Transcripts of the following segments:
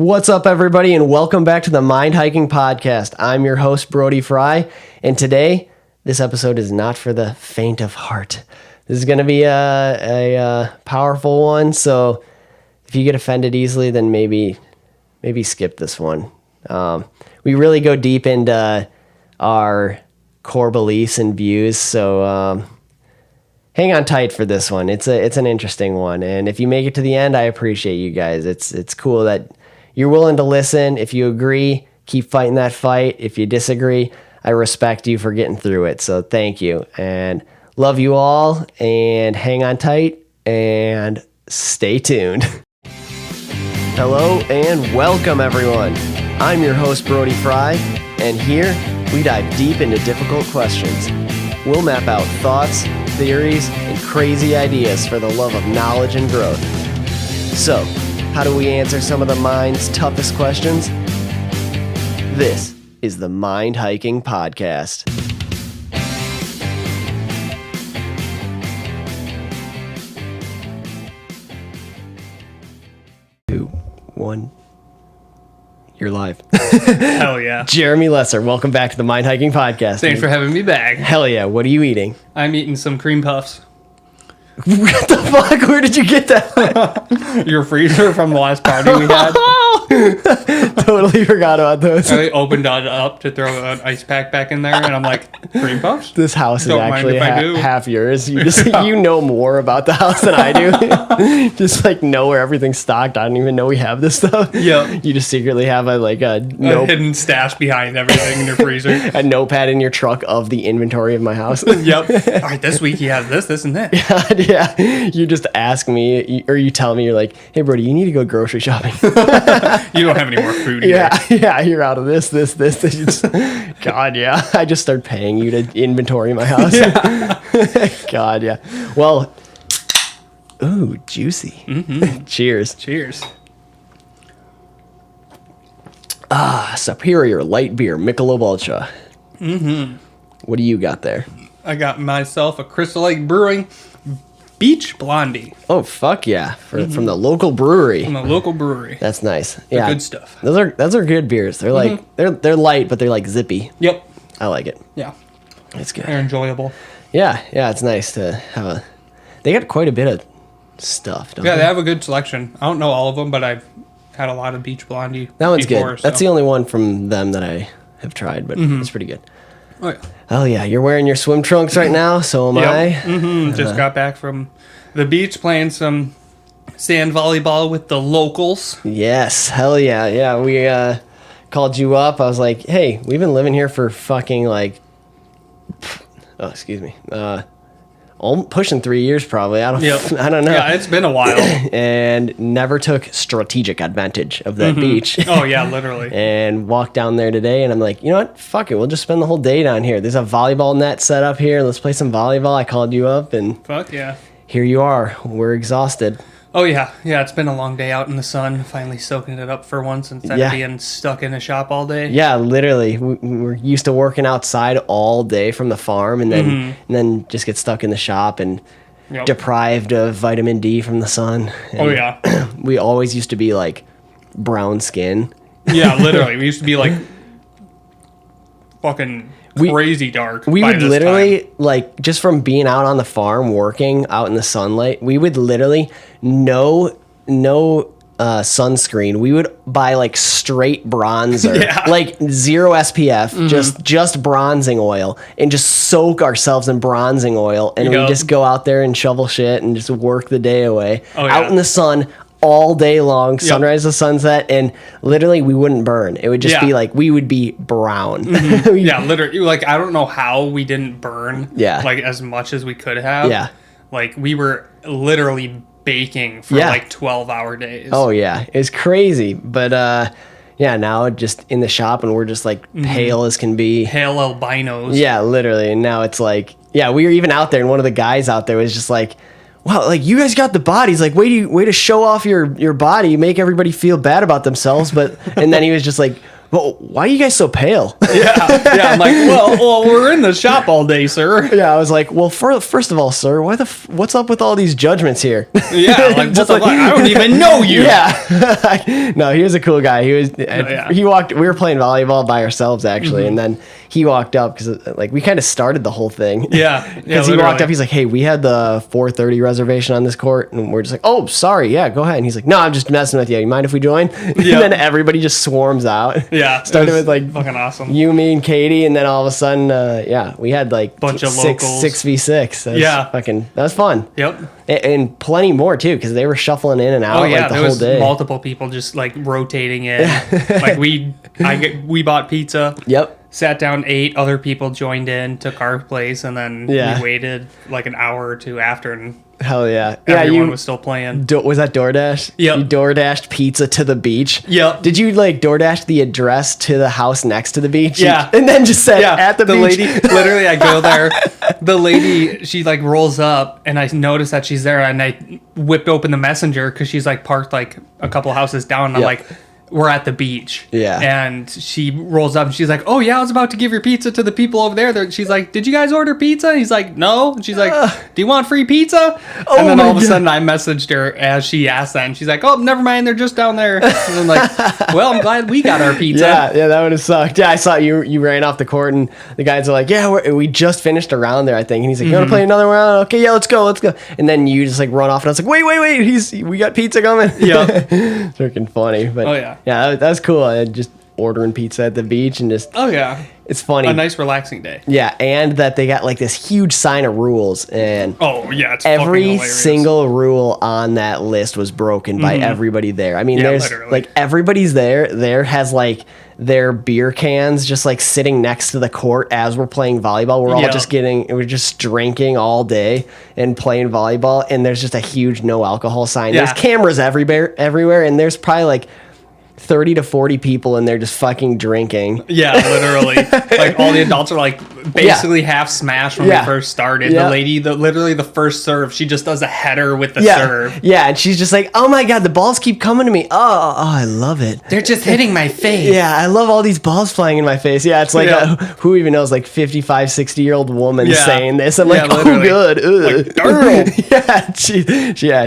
What's up, everybody, and welcome back to the Mind Hiking Podcast. I'm your host, Brody Frye, and today, this episode is not for the faint of heart. This is going to be a powerful one, so if you get offended easily, then maybe skip this one. We really go deep into our core beliefs and views, so hang on tight for this one. It's an interesting one, and if you make it to the end, I appreciate you guys. It's cool that you're willing to listen. If you agree, keep fighting that fight. If you disagree, I respect you for getting through it. So thank you, and love you all, and hang on tight and stay tuned. Hello and welcome, everyone. I'm your host, Brody Frye, and here we dive deep into difficult questions. We'll map out thoughts, theories, and crazy ideas for the love of knowledge and growth. So, how do we answer some of the mind's toughest questions? This is the Mind Hiking Podcast. Two, one. You're live. Hell yeah. Jeremy Lesser, welcome back to the Mind Hiking Podcast. Thanks for having me back. Hell yeah. What are you eating? I'm eating some cream puffs. What the fuck? Where did you get that? Your freezer from the last party we had. Totally forgot about those. I opened it up to throw an ice pack back in there, and I'm like, cream puffs? This house is Don't mind actually if I do. half yours. You just you know more about the house than I do. Just like know where everything's stocked. I don't even know we have this stuff. Yep. You just secretly have a hidden stash behind everything in your freezer. a notepad in your truck of the inventory of my house. Yep. All right, this week he has this, and that. Yeah. You just ask me, or you tell me, you're like, hey, Brody, you need to go grocery shopping. You don't have any more food here. Yeah, you're out of this. God, yeah. I just start paying you to inventory my house. Yeah. God, yeah. Well, ooh, juicy. Mm-hmm. Cheers. Cheers. Superior light beer, Michelob Ultra. Mm-hmm. What do you got there? I got myself a Crystal Lake Brewing Beach Blondie. Oh, fuck yeah. From the local brewery. From the local brewery. That's nice. Yeah. Good stuff. Those are good beers. They're like they're light, but they're like zippy. Yep. I like it. Yeah. It's good. They're enjoyable. Yeah, it's nice to have they got quite a bit of stuff, don't they? They have a good selection. I don't know all of them, but I've had a lot of Beach Blondie. That one's before, good. That's the only one from them that I have tried, but it's pretty good. Oh, yeah. Oh yeah, you're wearing your swim trunks right now, so am I. Mm-hmm. Just got back from the beach playing some sand volleyball with the locals. Yes, hell yeah. Yeah, we called you up. I was like, hey, we've been living here for fucking pushing 3 years probably. I don't know. Yeah, it's been a while. And never took strategic advantage of that beach. Oh yeah, literally. And walked down there today, and I'm like, you know what? Fuck it. We'll just spend the whole day down here. There's a volleyball net set up here. Let's play some volleyball. I called you up, and fuck yeah. Here you are. We're exhausted. Oh yeah. Yeah, it's been a long day out in the sun, finally soaking it up for once instead of being stuck in a shop all day. Yeah, literally. We're used to working outside all day from the farm, and then just get stuck in the shop and deprived of vitamin D from the sun. And oh yeah. We always used to be like brown skin. Yeah, literally. We used to be like fucking crazy dark. We would literally, like, just from being out on the farm working out in the sunlight, we would literally no sunscreen. We would buy like straight bronzer, like zero SPF, just bronzing oil, and just soak ourselves in bronzing oil, and we just go out there and shovel shit and just work the day away out in the sun all day long, sunrise to sunset, and literally we wouldn't burn. It would just be like, we would be brown. Yeah, literally. Like, I don't know how we didn't burn like as much as we could have. Yeah. Like, we were literally baking for like 12-hour days. Oh yeah, it's crazy. But now just in the shop, and we're just like pale as can be. Pale albinos. Yeah, literally. And now it's like, we were even out there, and one of the guys out there was just like, wow, like, you guys got the bodies, like, way to show off your body, make everybody feel bad about themselves. But and then he was just like, well, why are you guys so pale? Yeah. I'm like, well, we're in the shop all day, sir. Yeah, I was like, well, first of all, sir, what's up with all these judgments here? Yeah, like, what the fuck? I don't even know you. Yeah. No, he was a cool guy. He walked, we were playing volleyball by ourselves, actually, and then he walked up because, like, we kind of started the whole thing. Yeah. Because he walked up, he's like, hey, we had the 4:30 reservation on this court, and we're just like, oh, sorry, yeah, go ahead. And he's like, no, I'm just messing with you. You mind if we join? And then everybody just swarms out. Yeah. Started with, like, fucking awesome. You, me, and Katie, and then all of a sudden, we had, like, bunch of locals. 6v6. That was fun. Yep. And plenty more, too, because they were shuffling in and out like, the whole day. Multiple people just, like, rotating in. Like, we bought pizza. Yep. Sat down, ate, other people joined in, took our place, and then we waited like an hour or two after, and hell yeah. Everyone was still playing. Was that DoorDash? Yep. You DoorDashed pizza to the beach? Yep. Did you like DoorDash the address to the house next to the beach? Yeah. And then just said at the beach? Lady, literally, I go there. The lady, she like rolls up, and I notice that she's there, and I whipped open the messenger because she's like parked like a couple houses down, and I'm like, we're at the beach. Yeah. And she rolls up and she's like, oh yeah, I was about to give your pizza to the people over there. She's like, did you guys order pizza? And he's like, no. And she's like, do you want free pizza? And then all of a sudden I messaged her as she asked that, and she's like, oh, never mind, they're just down there. And I'm like, well, I'm glad we got our pizza. Yeah, that would have sucked. Yeah, I saw you ran off the court, and the guys are like, yeah, we just finised a round there, I think. And he's like, you want to play another round? Okay, yeah, let's go. And then you just like run off, and I was like, wait, we got pizza coming. Yeah. It's freaking funny. But yeah, that was cool. Just ordering pizza at the beach and just it's funny, a nice relaxing day. Yeah, and that they got like this huge sign of rules, and it's every single rule on that list was broken by everybody there. I mean, there's literally, like, everybody's there has like their beer cans just like sitting next to the court as we're playing volleyball. We're all we're just drinking all day and playing volleyball, and there's just a huge no alcohol sign. There's cameras everywhere, and there's probably like 30 to 40 people in there just fucking drinking. Yeah, literally. Like, all the adults are like basically half smashed when we first started. The lady, literally the first serve, she just does a header with the serve. Yeah, and she's just like, oh my god, the balls keep coming to me. Oh, I love it. They're just hitting my face. Yeah, I love all these balls flying in my face. Yeah, it's like who even knows, like 55, 60-year-old woman saying this. I'm like, oh good. Like, girl.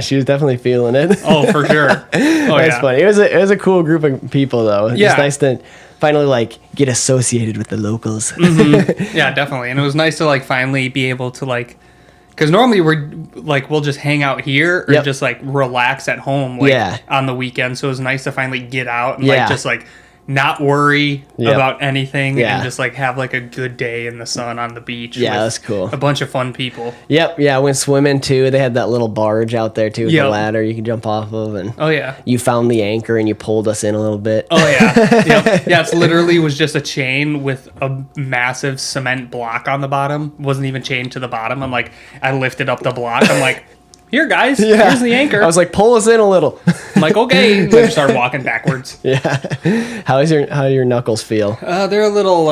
She was definitely feeling it. Oh, for sure. That's funny. It was a cool group of people, though. It's nice to finally like get associated with the locals. Yeah, definitely. And it was nice to like finally be able to like, because normally we'll just hang out here or just like relax at home on the weekend. So it was nice to finally get out and like just like not worry about anything and just like have like a good day in the sun on the beach. Yeah, that's cool. A bunch of fun people. Yep. Yeah, I went swimming too. They had that little barge out there too with the ladder you can jump off of, and you found the anchor and you pulled us in a little bit. Oh yeah. Yeah, it's literally was just a chain with a massive cement block on the bottom. Wasn't even chained to the bottom. I'm like, I lifted up the block. I'm like, here, guys. Here's the anchor. I was like, pull us in a little. I'm like, okay. And I just started walking backwards. Yeah. How do your knuckles feel? They're a little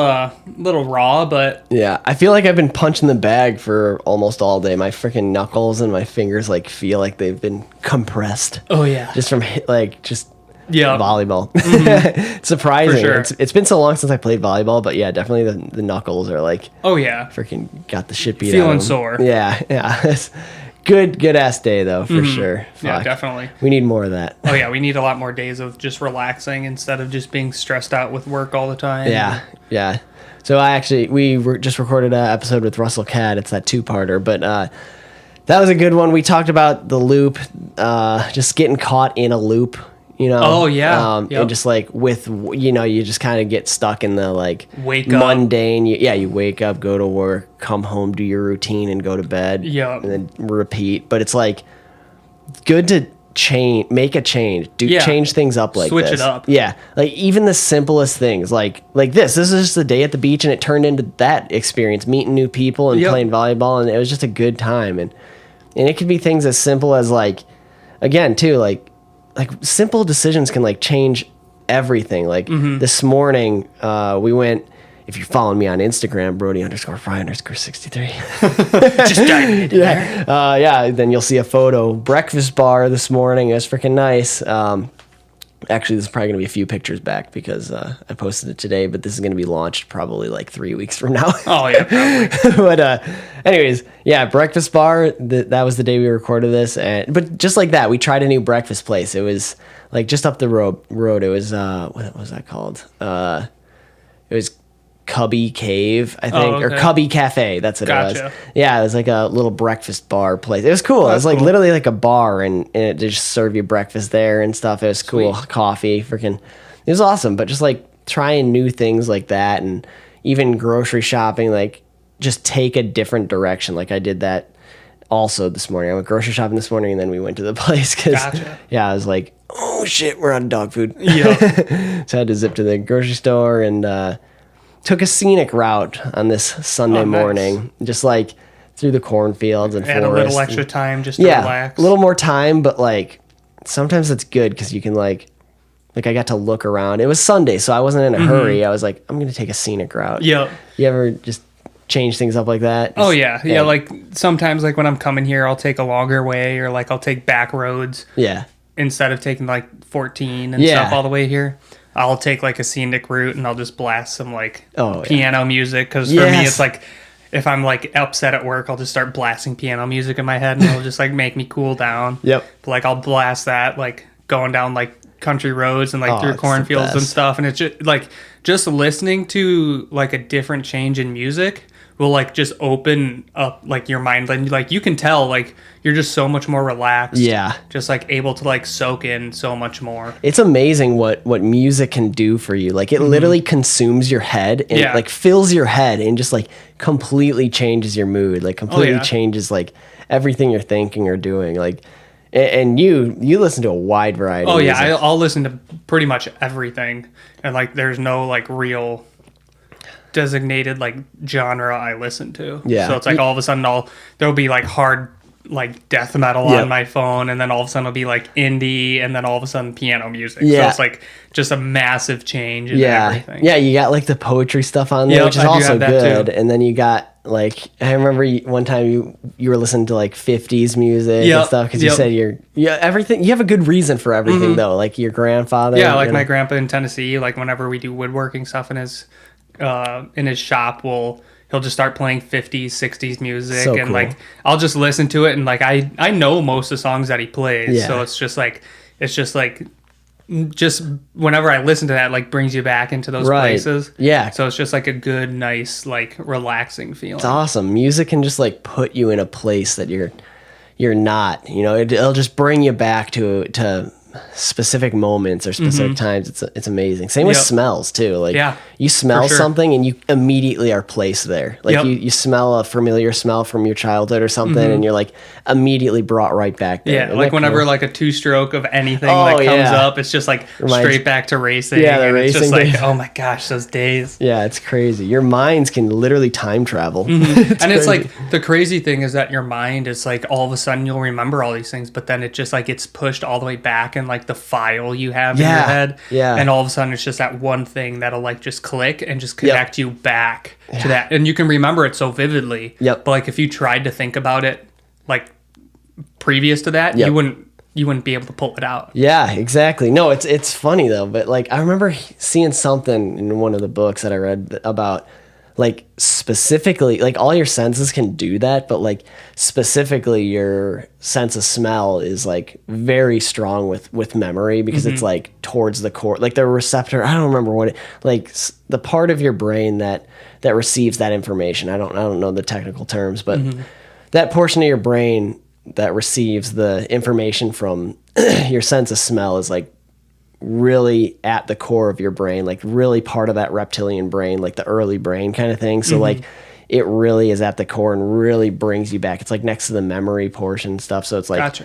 raw, but yeah, I feel like I've been punching the bag for almost all day. My freaking knuckles and my fingers like feel like they've been compressed. Oh yeah. Just from volleyball. It's surprising. For sure. It's been so long since I played volleyball, but yeah, definitely the knuckles are like, oh yeah, freaking got the shit beat out feeling of them. Sore. Yeah. Good ass day though, for sure. Fuck. Yeah, definitely. We need more of that. Oh yeah, we need a lot more days of just relaxing instead of just being stressed out with work all the time. Yeah. So we just recorded an episode with Russell Cadd. It's that 2-parter, but that was a good one. We talked about the loop, just getting caught in a loop. Oh yeah. And just like with, you just kind of get stuck in the like mundane. You wake up, go to work, come home, do your routine, and go to bed. Yeah. And then repeat. But it's like good to make a change, change things up like switch this. It up. Yeah. Like even the simplest things like this is just a day at the beach, and it turned into that experience, meeting new people and playing volleyball. And it was just a good time. And it could be things as simple as like, again too, like simple decisions can like change everything. Like this morning, we went, if you're following me on Instagram, Brody_Frye_63. Just diving into there. Then you'll see a photo. Breakfast bar this morning. It was freaking nice. Actually, this is probably going to be a few pictures back because I posted it today, but this is going to be launched probably like 3 weeks from now. Oh, yeah, probably. But anyways, yeah, breakfast bar, that was the day we recorded this. But just like that, we tried a new breakfast place. It was like just up the road. It was, what was that called? It was Cubby Cave, I think, or Cubby Cafe. That's what it was. Yeah, it was like a little breakfast bar place. It was cool. It was like literally like a bar, and it just served you breakfast there and stuff. It was cool. Coffee, freaking, it was awesome. But just like trying new things like that, and even grocery shopping, like just take a different direction. Like I did that also this morning. I went grocery shopping this morning, and then we went to the place because yeah, I was like, oh shit, we're out of dog food. Yeah, so I had to zip to the grocery store and took a scenic route on this Sunday morning, just like through the cornfields and forest. Had a little extra time just to relax. A little more time, but like sometimes it's good because you can like I got to look around. It was Sunday, so I wasn't in a hurry. I was like, I'm gonna take a scenic route. Yep. You ever just change things up like that? Oh yeah. Like sometimes like when I'm coming here, I'll take a longer way, or like I'll take back roads. Yeah. Instead of taking like 14 and stuff all the way here. I'll take like a scenic route and I'll just blast some like piano music, because for me it's like if I'm like upset at work, I'll just start blasting piano music in my head and it'll just like make me cool down. Yep. But like I'll blast that like going down like country roads and like through cornfields and stuff, and it's just like just listening to like a different change in music will like just open up like your mind, and like you can tell like you're just so much more relaxed, just like able to like soak in so much more. It's amazing what music can do for you. Like it literally consumes your head and like fills your head and just like completely changes your mood, like completely changes like everything you're thinking or doing. Like, and you listen to a wide variety of music. I'll listen to pretty much everything, and like there's no like real designated like genre I listen to. Yeah. So it's like all of a sudden there'll be like hard like death metal on my phone, and then all of a sudden it'll be like indie, and then all of a sudden piano music. So it's like just a massive change in everything. Yeah, you got like the poetry stuff on there, which is also good. And then you got like, I remember one time you were listening to like 50s music and stuff, because you said everything, you have a good reason for everything though, like your grandfather. Yeah, like my grandpa in Tennessee, like whenever we do woodworking stuff in his shop, he'll just start playing 50s, 60s music, and cool. Like I'll just listen to it, and like I know most of the songs that he plays, so it's just whenever I listen to that, like brings you back into those places. Yeah. So it's just like a good, nice, like relaxing feeling. It's awesome. Music can just like put you in a place that you're not. You know, it'll just bring you back to specific moments or specific times. It's amazing. Same with smells too. Like you smell something and you immediately are placed there. Like you smell a familiar smell from your childhood or something, and you're like immediately brought right back there. Yeah, like whenever like a two-stroke of anything comes up, it's just like straight back to racing. Yeah, the racing. It's just like, oh my gosh, those days. Yeah, it's crazy. Your minds can literally time travel. It's like the crazy thing is that your mind is like all of a sudden you'll remember all these things, but then it just like gets pushed all the way back and like the file you have in your head, and all of a sudden it's just that one thing that'll like just click and just connect you back to that, and you can remember it so vividly. But like if you tried to think about it like previous to that, you wouldn't be able to pull it out. Yeah, exactly. No, it's funny though, but like I remember seeing something in one of the books that I read about like specifically, like all your senses can do that, but like specifically your sense of smell is like very strong with memory, because it's like towards the core, like the receptor. I don't remember what it, like the part of your brain that receives that information. I don't know the technical terms, but that portion of your brain that receives the information from your sense of smell is like really at the core of your brain, like really part of that reptilian brain, like the early brain kind of thing. So like it really is at the core and really brings you back. It's like next to the memory portion stuff. So it's like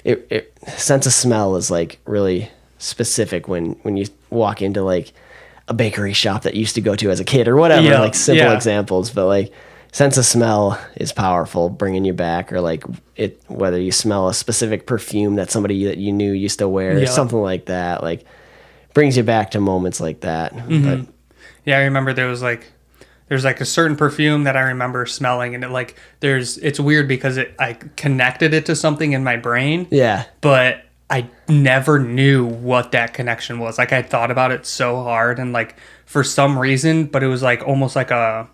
it sense of smell is like really specific when you walk into like a bakery shop that you used to go to as a kid or whatever, like simple examples, but like sense of smell is powerful, bringing you back, or like it, whether you smell a specific perfume that somebody that you knew used to wear or something like that, like brings you back to moments like that. But I remember there's like a certain perfume that I remember smelling, and it like it's weird because I connected it to something in my brain. Yeah. But I never knew what that connection was. Like I thought about it so hard, and like for some reason, but it was like almost like a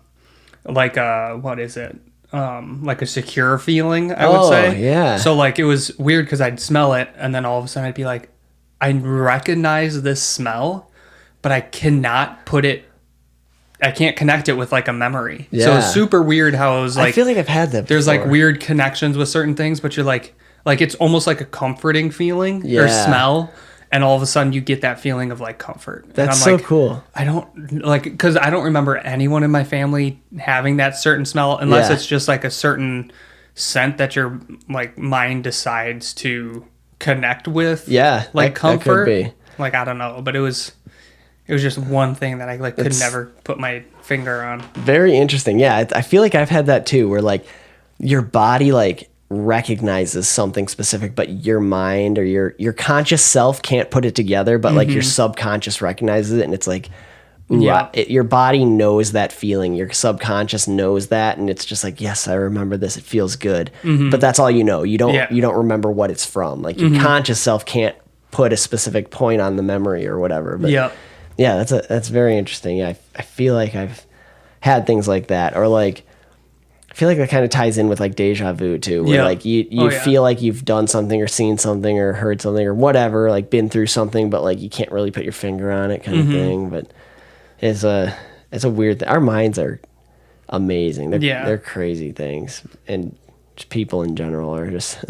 what is it? Like a secure feeling, I would say. Yeah. So like it was weird because I'd smell it, and then all of a sudden I'd be like, I recognize this smell, but I cannot put it. I can't connect it with like a memory. Yeah. So it's super weird how it was like. I feel like I've had that before. There's like weird connections with certain things, but you're like it's almost like a comforting feeling or smell. And all of a sudden you get that feeling of like comfort. That's so cool. I don't like, because I don't remember anyone in my family having that certain smell unless it's just like a certain scent that your like mind decides to connect with. Yeah. Like comfort. That could be. Like, I don't know, but it was just one thing that I like could never put my finger on. Very interesting. Yeah. I feel like I've had that too, where like your body like recognizes something specific, but your mind or your conscious self can't put it together, but like your subconscious recognizes it, and it's like, your body knows that feeling, your subconscious knows that, and it's just like, yes, I remember this, it feels good. But that's all you know. You don't remember what it's from. Like your conscious self can't put a specific point on the memory or whatever. But yeah, that's very interesting. Yeah, I feel like I've had things like that, or like I feel like that kind of ties in with like deja vu too, where like you feel like you've done something or seen something or heard something or whatever, like been through something, but like you can't really put your finger on it, kind of thing. But it's a weird thing. Our minds are amazing. They're crazy things, and just people in general are just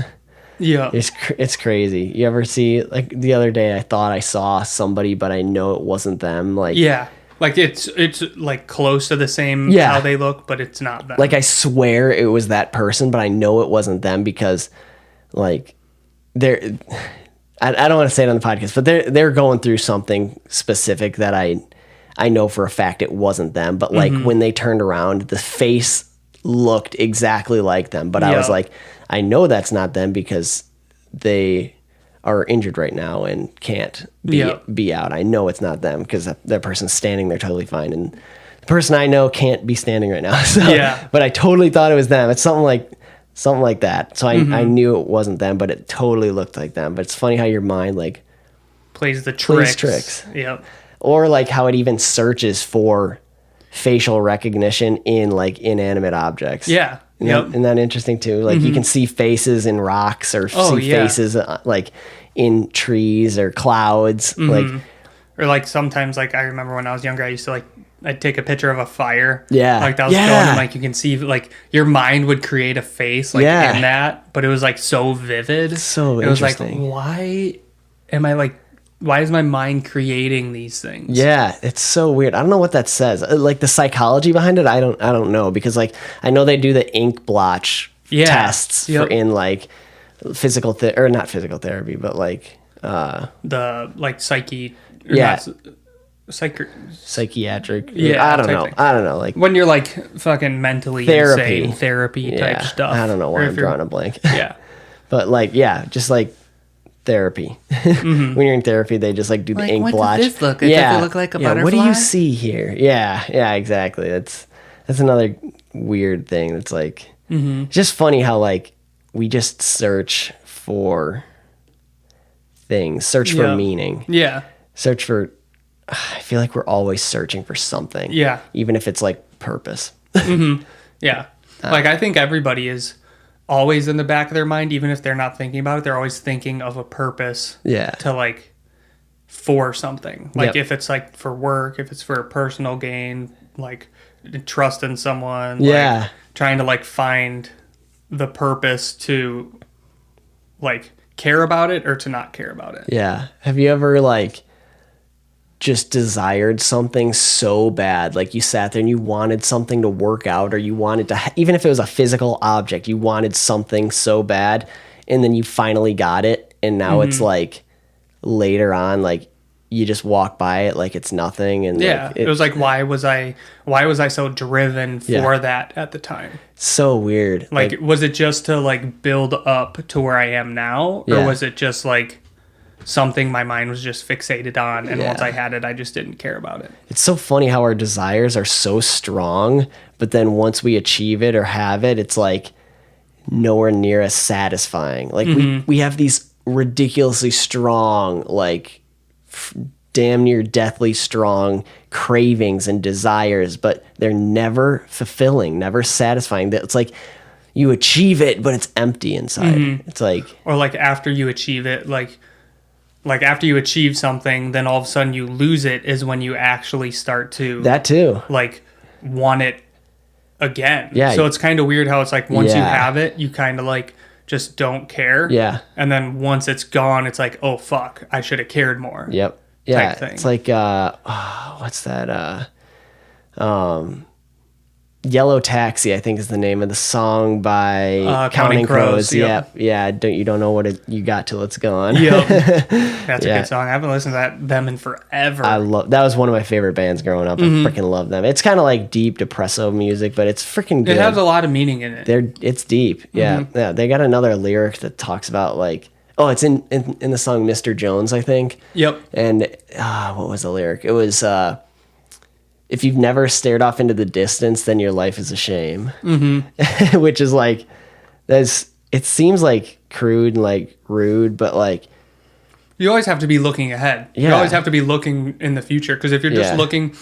it's crazy. You ever see, like the other day I thought I saw somebody, but I know it wasn't them. Like like it's like close to the same how they look, but it's not them. Like I swear it was that person, but I know it wasn't them because like I don't want to say it on the podcast, but they're going through something specific that I know for a fact it wasn't them. But like when they turned around, the face looked exactly like them. But I was like, I know that's not them because they are injured right now and can't be out. I know it's not them because that person's standing there totally fine, and the person I know can't be standing right now. So, but I totally thought it was them. It's something like that. So I knew it wasn't them, but it totally looked like them. But it's funny how your mind like plays tricks. Or like how it even searches for facial recognition in like inanimate objects. Isn't that interesting too? Like you can see faces in rocks, or see faces like in trees or clouds. Like, or like sometimes, like I remember when I was younger, I used to I'd take a picture of a fire. Like that was going, and like you can see like your mind would create a face like in that, but it was like so vivid. So it was like, why is my mind creating these things? Yeah, it's so weird. I don't know what that says. Like the psychology behind it, I don't know, because like I know they do the ink blotch tests for in like not physical therapy, but like the like psychiatric. I don't know. Like when you're like fucking mentally insane, therapy type stuff. I don't know why I'm drawing a blank. But like just like therapy. When you're in therapy, they just like do the ink blotch. Does this look? Does it look like a butterfly? What do you see here? Yeah, exactly. That's another weird thing. That's like it's just funny how like we just search for things, search for meaning. Search for. I feel like we're always searching for something. Even if it's like purpose. Like I think everybody is always in the back of their mind, even if they're not thinking about it, they're always thinking of a purpose to like for something. Like if it's like for work, if it's for a personal gain, like trust in someone, like trying to like find the purpose to like care about it or to not care about it. Have you ever like just desired something so bad, like you sat there and you wanted something to work out, or you wanted to, even if it was a physical object, you wanted something so bad, and then you finally got it, and now it's like later on, like you just walk by it like it's nothing, and like, it was like, why was I so driven for that at the time? So weird. Like was it just to like build up to where I am now, or was it just like something my mind was just fixated on, and once I had it, I just didn't care about it? It's so funny how our desires are so strong, but then once we achieve it or have it, it's like nowhere near as satisfying. Like we have these ridiculously strong, like damn near deathly strong cravings and desires, but they're never fulfilling, never satisfying. That it's like you achieve it, but it's empty inside. It's like, or like after you achieve it, like after you achieve something, then all of a sudden you lose it is when you actually start to that too, like want it again. Yeah. So it's kind of weird how it's like once you have it, you kind of like just don't care. Yeah. And then once it's gone, it's like, oh fuck, I should have cared more. Yep. Yeah. Type thing. It's like what's that? Yellow Taxi, I think is the name of the song by Counting Crows. Yep. Yeah. You don't know what you got till it's gone. Yep. That's a good song. I haven't listened to them in forever. That was one of my favorite bands growing up. I freaking love them. It's kind of like deep, depressive music, but it's freaking good. It has a lot of meaning in it. It's deep. Yeah. Yeah. They got another lyric that talks about like, oh, it's in the song Mr. Jones, I think. Yep. And what was the lyric? It was if you've never stared off into the distance, then your life is a shame. Which is like, it seems like crude and like rude, but like, you always have to be looking ahead. Yeah. You always have to be looking in the future, because if you're just looking,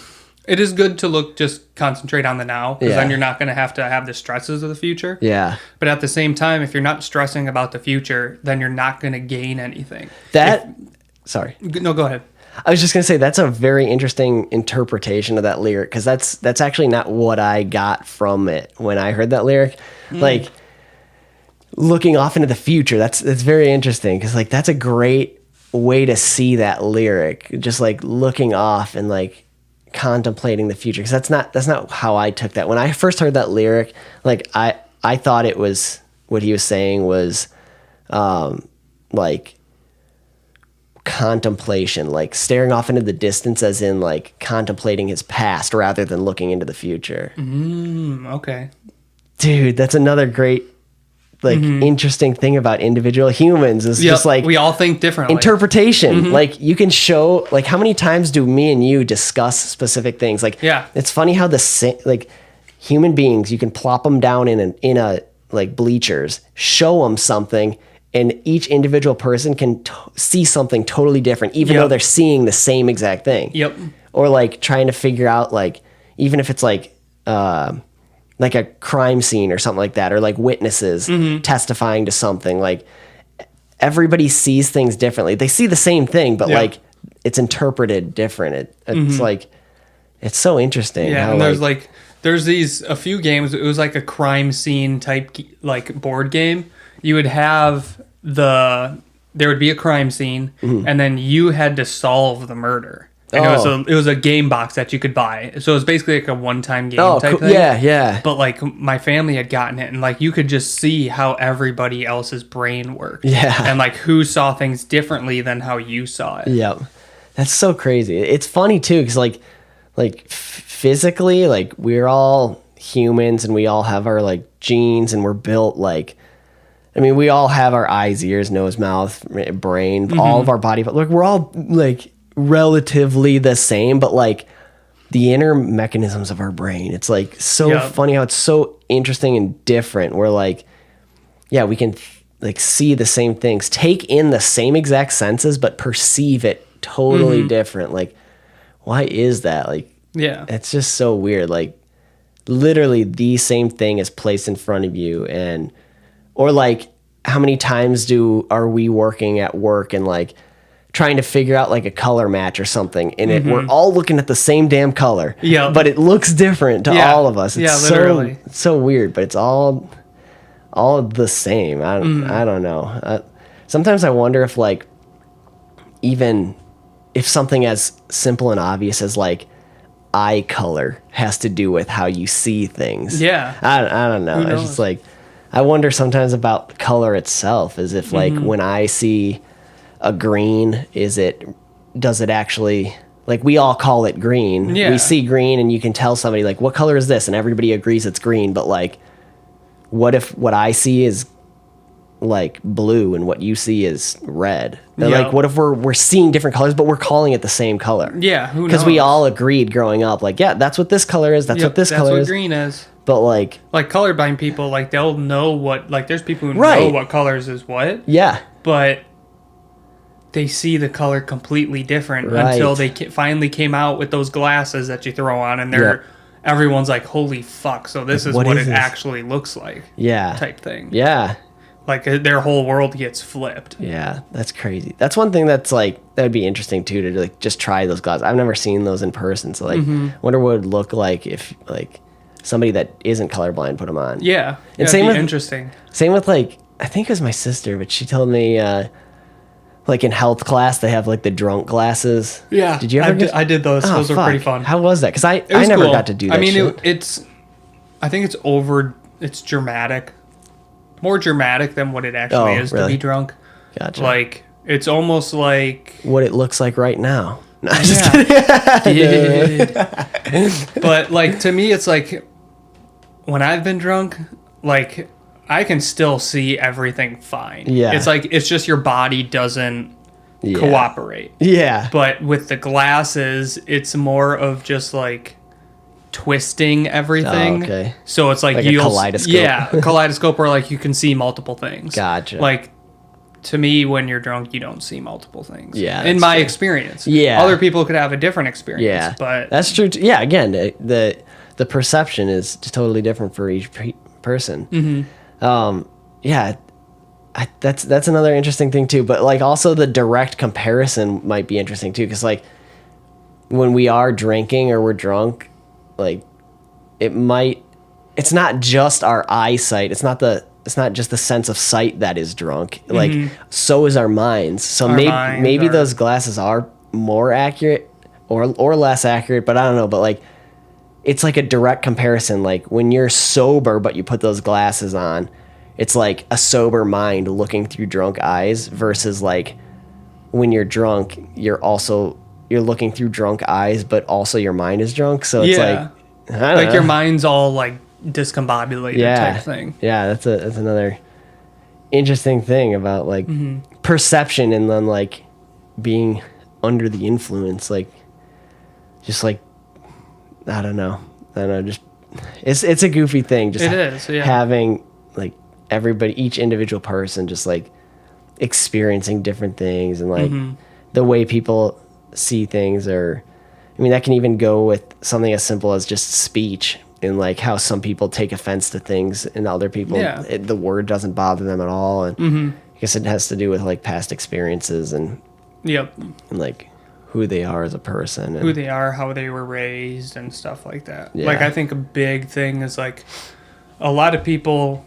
it is good to just concentrate on the now, because then you're not going to have the stresses of the future. Yeah. But at the same time, if you're not stressing about the future, then you're not going to gain anything. Sorry. No, go ahead. I was just going to say that's a very interesting interpretation of that lyric, because that's actually not what I got from it when I heard that lyric. Like, looking off into the future, that's very interesting, because like that's a great way to see that lyric, just like looking off and like contemplating the future, because that's not how I took that when I first heard that lyric. Like I thought it was, what he was saying was like contemplation, like staring off into the distance, as in like contemplating his past rather than looking into the future. Okay. Dude, that's another great like interesting thing about individual humans is just like we all think differently. Interpretation. Like you can show, like how many times do me and you discuss specific things? Like it's funny how like human beings, you can plop them down in a like bleachers, show them something, and each individual person can see something totally different, even though they're seeing the same exact thing. Yep. Or like trying to figure out, like, even if it's like a crime scene or something like that, or like witnesses testifying to something, like everybody sees things differently. They see the same thing, but like it's interpreted different. It's like, it's so interesting. Yeah. How, and there's a few games. It was like a crime scene type like board game. You would have there would be a crime scene, and then you had to solve the murder. And it was a game box that you could buy. So it was basically like a one-time game type thing. Yeah. But like my family had gotten it, and like you could just see how everybody else's brain worked. Yeah. And like who saw things differently than how you saw it. Yep. That's so crazy. It's funny too, because like physically, like we're all humans and we all have our like genes, and we're built like, I mean, we all have our eyes, ears, nose, mouth, brain, all of our body, but like we're all like relatively the same, but like the inner mechanisms of our brain, it's like so funny how it's so interesting and different. We're like, we can like see the same things, take in the same exact senses, but perceive it totally different. Like, why is that? Like, it's just so weird. Like, literally the same thing is placed in front of you, or like, how many times are we working at work and like trying to figure out like a color match or something, and we're all looking at the same damn color, but it looks different to all of us. It's literally. so weird, but it's all the same. I don't know. Sometimes I wonder if like, even if something as simple and obvious as like eye color has to do with how you see things. I don't know. It's just like, I wonder sometimes about color itself, as if like when I see a green, does it actually, like we all call it green. We see green and you can tell somebody like, what color is this? And everybody agrees it's green. But like, what if what I see is like blue and what you see is red? Like, what if we're seeing different colors, but we're calling it the same color? Who knows? Because we all agreed growing up, like, that's what this color is. That's what this color is. That's what green is. But like colorblind people, like they'll know what, like there's people who know what colors is what. Yeah. But they see the color completely different until they finally came out with those glasses that you throw on, and everyone's like, holy fuck, so this is what it actually looks like. Yeah. Type thing. Yeah. Like, their whole world gets flipped. Yeah, that's crazy. That's one thing that's, like, that would be interesting, too, to, like, just try those glasses. I've never seen those in person, so, like, wonder what it would look like if, like, somebody that isn't colorblind put them on. Yeah, and same with, interesting. Same with, like, I think it was my sister, but she told me, like, in health class, they have, like, the drunk glasses. Yeah. Did you ever I did those. Those were pretty fun. How was that? Because I never got to do that shit. I think it's dramatic. More dramatic than what it actually is to be drunk. Gotcha. Like, it's almost like what it looks like right now. No, but, like, to me, it's like when I've been drunk, like, I can still see everything fine. Yeah. It's like, it's just your body doesn't cooperate. Yeah. But with the glasses, it's more of just, like, twisting everything. Oh, okay. So it's like, a kaleidoscope. Yeah, a kaleidoscope where, like, you can see multiple things. Gotcha. Like, to me, when you're drunk, you don't see multiple things. Yeah. In my experience. Yeah. Other people could have a different experience. Yeah. But that's true. Yeah. Again, the perception is totally different for each person. Mm-hmm. Yeah. That's another interesting thing too. But, like, also the direct comparison might be interesting too, because, like, when we are drinking or we're drunk, like, it's not just our eyesight. It's not just the sense of sight that is drunk. Like, so is our minds. So maybe those glasses are more accurate or less accurate, but I don't know. But, like, it's like a direct comparison. Like, when you're sober, but you put those glasses on, it's like a sober mind looking through drunk eyes versus, like, when you're drunk, you're looking through drunk eyes, but also your mind is drunk. So it's like, I don't know. Your mind's all, like, discombobulated type thing. Yeah, that's another interesting thing about, like, perception, and then, like, being under the influence, like, just, like, I don't know, just it's a goofy thing. Just it is, yeah. Having, like, everybody, each individual person, just, like, experiencing different things, and, like, the way people see things, or I mean, that can even go with something as simple as just speech, and, like, how some people take offense to things, and other people, the word doesn't bother them at all. And I guess it has to do with, like, past experiences and like, who they are as a person, and who they are, how they were raised, and stuff like that. Yeah. Like, I think a big thing is, like, a lot of people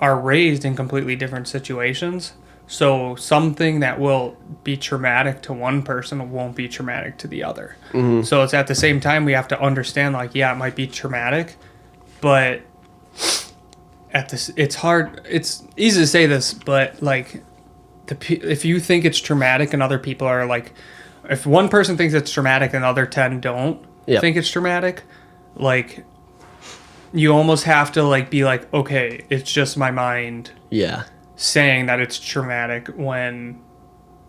are raised in completely different situations. So something that will be traumatic to one person won't be traumatic to the other. So it's at the same time, we have to understand, like, yeah, it might be traumatic, but it's hard. It's easy to say this, but, like, if you think it's traumatic and other people are, like, if one person thinks it's traumatic and the other 10 don't think it's traumatic, like, you almost have to, like, be like, okay, it's just my mind. Yeah. Saying that it's traumatic when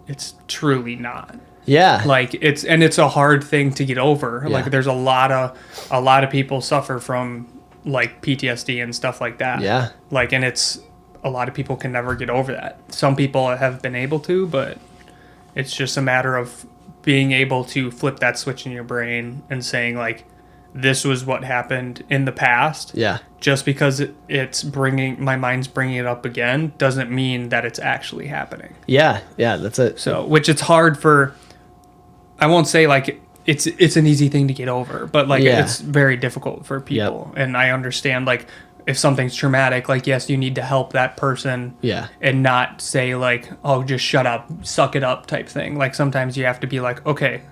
it's truly not. Yeah. Like, it's a hard thing to get over. Yeah. Like, there's a lot of people suffer from, like, PTSD and stuff like that. Yeah. Like, and a lot of people can never get over that. Some people have been able to, but it's just a matter of being able to flip that switch in your brain and saying, like, this was what happened in the past. Yeah. Just because my mind's bringing it up again doesn't mean that it's actually happening. Yeah. Yeah. That's it. So, which it's hard for, I won't say, like, it's an easy thing to get over, but, like, it's very difficult for people. And I understand, like, if something's traumatic, like, yes, you need to help that person. Yeah. And not say, like, oh, just shut up, suck it up type thing. Like, sometimes you have to be like, okay,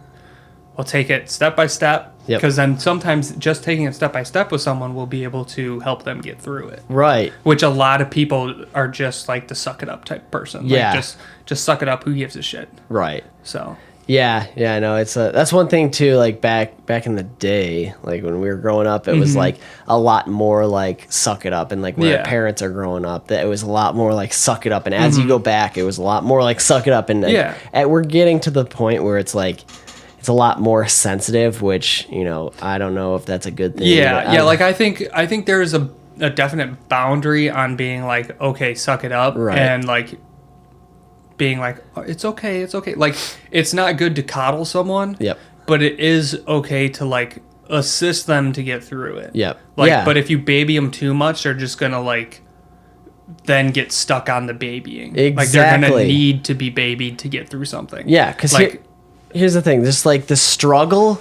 we'll take it step by step. Because then sometimes just taking it step by step with someone will be able to help them get through it. Right. Which a lot of people are just like the suck it up type person. Yeah. Like, just suck it up. Who gives a shit? Right. So. Yeah. Yeah. I know. That's one thing too. Like back in the day, like when we were growing up, it was like a lot more like suck it up, and like when our parents are growing up, that it was a lot more like suck it up. And as you go back, it was a lot more like suck it up. And we're getting to the point where it's like, it's a lot more sensitive, which, you know, I don't know if that's a good thing. Yeah, like I think there's a definite boundary on being like, okay, suck it up, and like being like, oh, it's okay. Like, it's not good to coddle someone. Yep. But it is okay to, like, assist them to get through it. Yep. Like, yeah. But if you baby them too much, they're just going to, like, then get stuck on the babying. Exactly. Like, they're going to need to be babied to get through something. Yeah, because like, here's the thing. Just, like, the struggle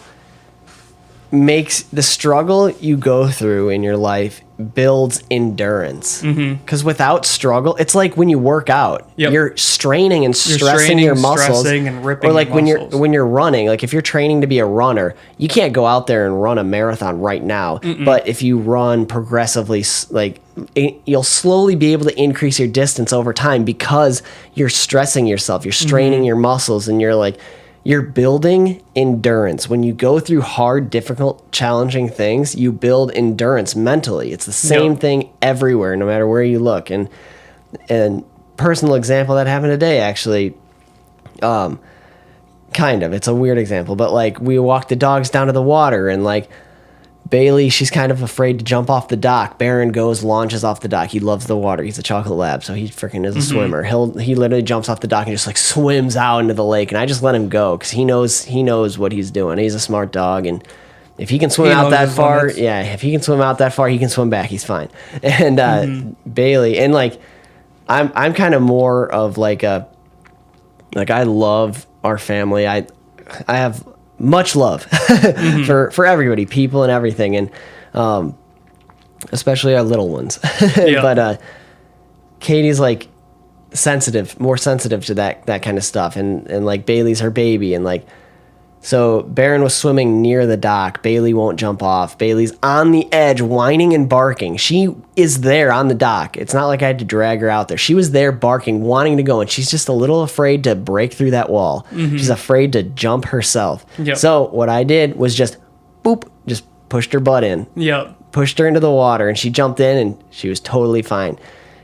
you go through in your life builds endurance. Because without struggle, it's like when you work out, you're straining and stressing your muscles, and ripping or like your when you're running. Like if you're training to be a runner, you can't go out there and run a marathon right now. But if you run progressively, like you'll slowly be able to increase your distance over time because you're stressing yourself, you're straining your muscles, and you're building endurance. When you go through hard, difficult, challenging things, you build endurance mentally. It's the same thing everywhere, no matter where you look. And personal example that happened today, actually, kind of. It's a weird example, but like we walked the dogs down to the water, and like Bailey, she's kind of afraid to jump off the dock. Baron launches off the dock. He loves the water. He's a chocolate lab, so he freaking is a swimmer. He literally jumps off the dock and just like swims out into the lake, and I just let him go because he knows what he's doing. He's a smart dog, and if he can swim out that far, if he can swim out that far, he can swim back. He's fine. And Bailey, and like I'm kind of more of like I love our family. I have much love for everybody, people and everything, and especially our little ones. But Katie's like more sensitive to that kind of stuff, and like Bailey's her baby, and like so Baron was swimming near the dock. Bailey won't jump off. Bailey's on the edge, whining and barking. She is there on the dock. It's not like I had to drag her out there. She was there barking, wanting to go, and she's just a little afraid to break through that wall. She's afraid to jump herself. So what I did was just pushed her butt in. Pushed her into the water, and she jumped in, and she was totally fine.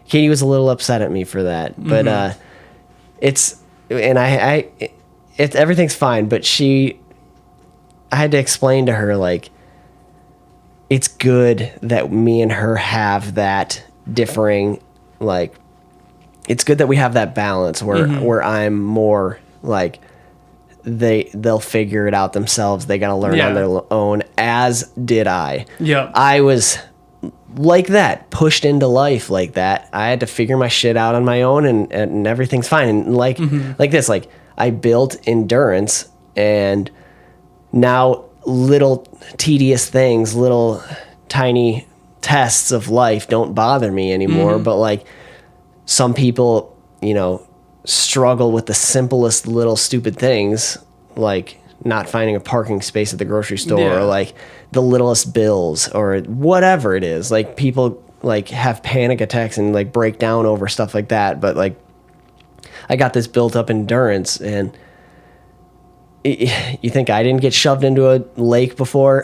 Katie was a little upset at me for that, but everything's fine, but I had to explain to her, like, it's good that me and her have that differing, like, it's good that we have that balance where I'm more like, they'll figure it out themselves. They got to learn on their own, as did I. I was like that, pushed into life like that. I had to figure my shit out on my own, and everything's fine. And like this, like, I built endurance, and now little tedious things, little tiny tests of life don't bother me anymore. But like some people, struggle with the simplest little stupid things, like not finding a parking space at the grocery store, or like the littlest bills, or whatever it is. Like people like have panic attacks and like break down over stuff like that. But like I got this built up endurance, and you think I didn't get shoved into a lake before?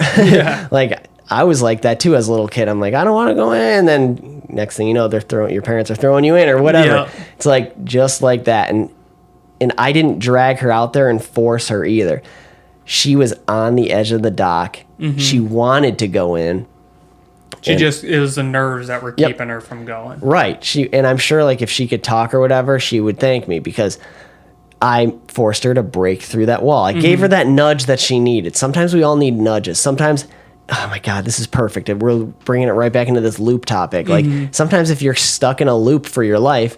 Like I was like that too as a little kid. I'm like, I don't want to go in. And then next thing you know, your parents are throwing you in or whatever. It's like just like that. And I didn't drag her out there and force her either. She was on the edge of the dock. She wanted to go in. It was the nerves that were keeping her from going. Right. And I'm sure like if she could talk or whatever, she would thank me because I forced her to break through that wall. I gave her that nudge that she needed. Sometimes we all need nudges. Sometimes, oh my God, this is perfect. We're bringing it right back into this loop topic. Like sometimes if you're stuck in a loop for your life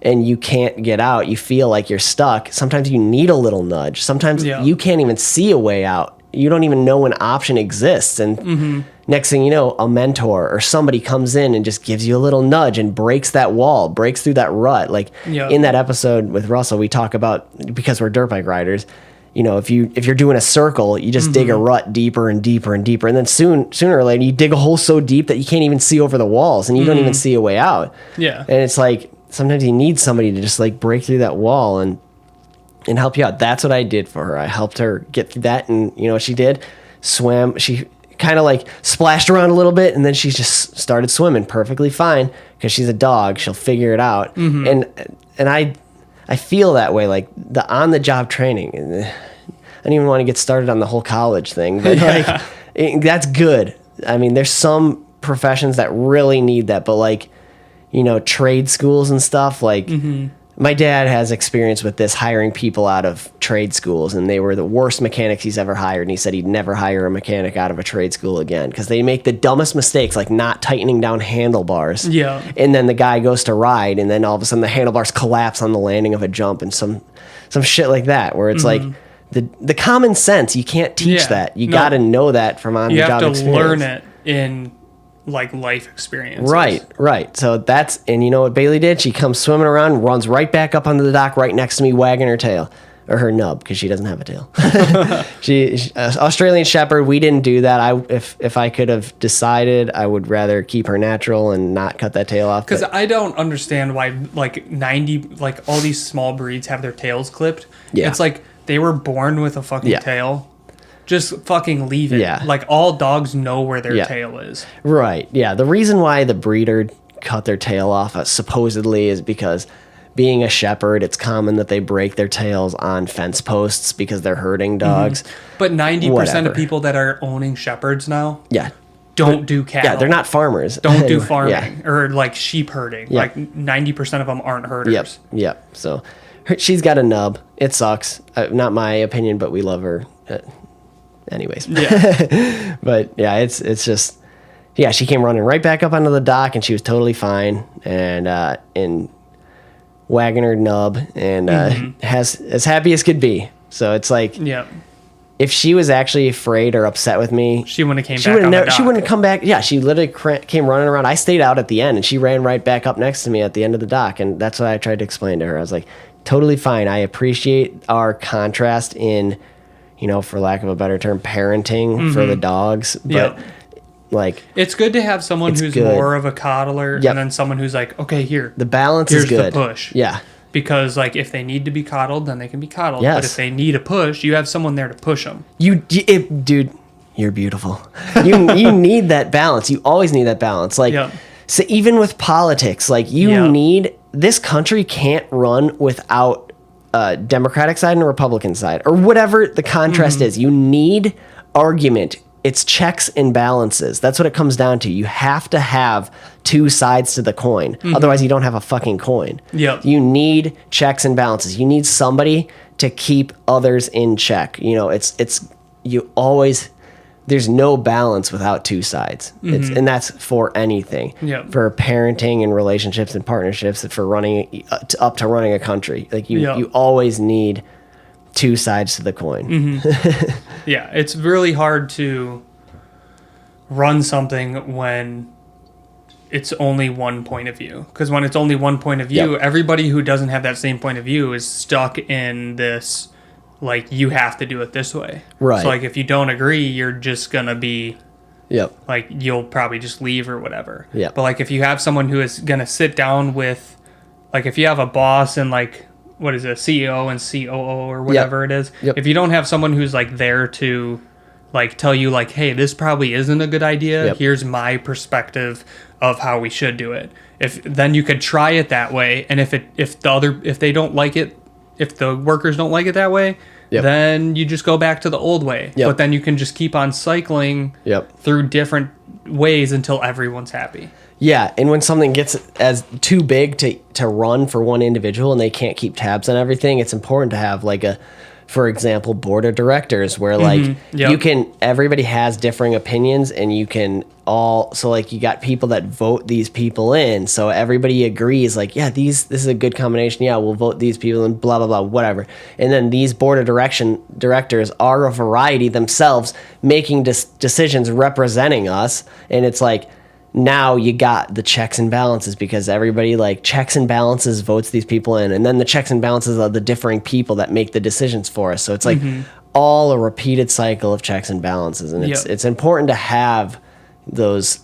and you can't get out, you feel like you're stuck. Sometimes you need a little nudge. Sometimes you can't even see a way out. You don't even know an option exists. And next thing you know, a mentor or somebody comes in and just gives you a little nudge and breaks that wall, breaks through that rut. Like in that episode with Russell, we talk about, because we're dirt bike riders, if you're doing a circle, you just dig a rut deeper and deeper and deeper. And then sooner or later, you dig a hole so deep that you can't even see over the walls and you don't even see a way out. And it's like, sometimes you need somebody to just like break through that wall and help you out. That's what I did for her. I helped her get through that. And you know what she did? Swam. She kind of like splashed around a little bit, and then she just started swimming perfectly fine because she's a dog. She'll figure it out. And I feel that way, like the on-the-job training. I don't even want to get started on the whole college thing, but that's good. I mean, there's some professions that really need that, but like, trade schools and stuff, like my dad has experience with this, hiring people out of trade schools, and they were the worst mechanics he's ever hired. And he said he'd never hire a mechanic out of a trade school again because they make the dumbest mistakes, like not tightening down handlebars. Yeah. And then the guy goes to ride, and then all of a sudden the handlebars collapse on the landing of a jump, and some shit like that, where it's like the common sense, you can't teach that. You got to know that from on the job experience. You have to learn it in like life experiences. Right. So that's, and you know what Bailey did? She comes swimming around, runs right back up onto the dock right next to me, wagging her tail. Or her nub, because she doesn't have a tail. She Australian Shepherd. We didn't do that. If I could have decided, I would rather keep her natural and not cut that tail off. Because I don't understand why like all these small breeds have their tails clipped. Yeah. It's like they were born with a fucking tail. Just fucking leave it. Yeah. Like all dogs know where their tail is. Right. Yeah. The reason why the breeder cut their tail off supposedly is because, being a shepherd, it's common that they break their tails on fence posts because they're herding dogs. But 90% of people that are owning shepherds now don't do cattle. Yeah, they're not farmers. Don't do farming or like sheep herding. Like 90% of them aren't herders. Yep. So she's got a nub. It sucks. Not my opinion, but we love her. Anyways. Yeah. But yeah, it's just, yeah, she came running right back up onto the dock and she was totally fine. And wagging her nub and has as happy as could be. So it's like, if she was actually afraid or upset with me, she wouldn't have came back on the dock. She wouldn't come back. Yeah, she literally came running around. I stayed out at the end, and she ran right back up next to me at the end of the dock, and that's what I tried to explain to her. I was like, totally fine. I appreciate our contrast in, for lack of a better term, parenting for the dogs, but like, it's good to have someone who's more of a coddler and then someone who's like, okay, here, the balance is good. Here's the push. Yeah. Because like if they need to be coddled, then they can be coddled. Yes. But if they need a push, you have someone there to push them. Dude, you're beautiful. You need that balance. You always need that balance. Like, so even with politics, like need, this country can't run without a Democratic side and a Republican side or whatever the contrast is. You need argument. It's checks and balances. That's what it comes down to. You have to have two sides to the coin. Otherwise, you don't have a fucking coin. Yep. You need checks and balances. You need somebody to keep others in check. You always, there's no balance without two sides. And that's for anything. Yep. For parenting and relationships and partnerships, for running up to running a country. Like you always need two sides to the coin. Yeah, it's really hard to run something when it's only one point of view. Because when it's only one point of view, everybody who doesn't have that same point of view is stuck in this, like, you have to do it this way. Right. So, like, if you don't agree, you're just going to be, Yep. like, you'll probably just leave or whatever. Yep. But, like, if you have someone who is going to sit down with, like, if you have a boss and, like, what is it, CEO and COO or whatever it is, if you don't have someone who's, like, there to, like, tell you, like, hey, this probably isn't a good idea. Here's my perspective of how we should do it. Then you could try it that way, and if they don't like it, if the workers don't like it that way, then you just go back to the old way. But then you can just keep on cycling through different ways until everyone's happy. Yeah, and when something gets as too big to run for one individual and they can't keep tabs on everything, it's important to have like a, for example, board of directors where like everybody has differing opinions and you can all, so like you got people that vote these people in, so everybody agrees like, yeah, this is a good combination, yeah, we'll vote these people and blah, blah, blah, whatever. And then these board of directors are a variety themselves making decisions representing us, and it's like, now you got the checks and balances because everybody like checks and balances votes these people in, and then the checks and balances are the differing people that make the decisions for us. So it's like all a repeated cycle of checks and balances, and it's important to have those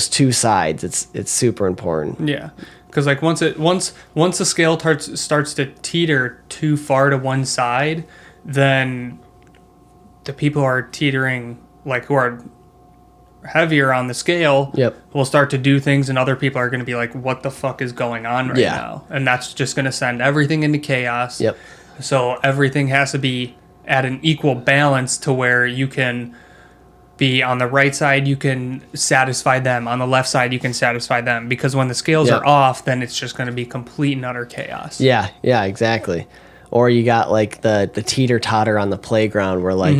two sides. It's super important. Yeah, because like once the scale starts to teeter too far to one side, then the people who are teetering, like who are heavier on the scale will start to do things, and other people are going to be like, what the fuck is going on right now? And that's just going to send everything into chaos. So everything has to be at an equal balance to where you can be on the right side, you can satisfy them. On the left side, you can satisfy them. Because when the scales are off, then it's just going to be complete and utter chaos. Yeah, exactly. Or you got like the teeter-totter on the playground where like,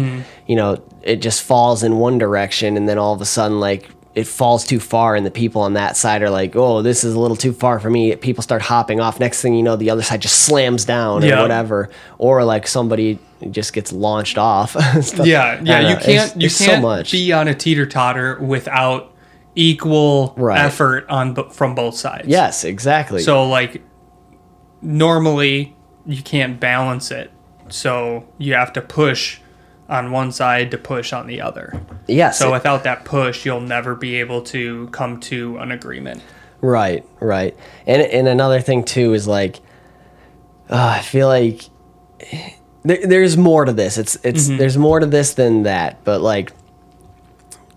it just falls in one direction and then all of a sudden like it falls too far and the people on that side are like, oh, this is a little too far for me. People start hopping off. Next thing you know, the other side just slams down or whatever. Or like somebody just gets launched off. You can't so much. Be on a teeter-totter without equal effort from both sides. Yes, exactly. So like normally you can't balance it. So you have to push on one side to push on the other. Yes. So without that push, you'll never be able to come to an agreement. Right. And another thing too is like, I feel like there's more to this. It's there's more to this than that. But like,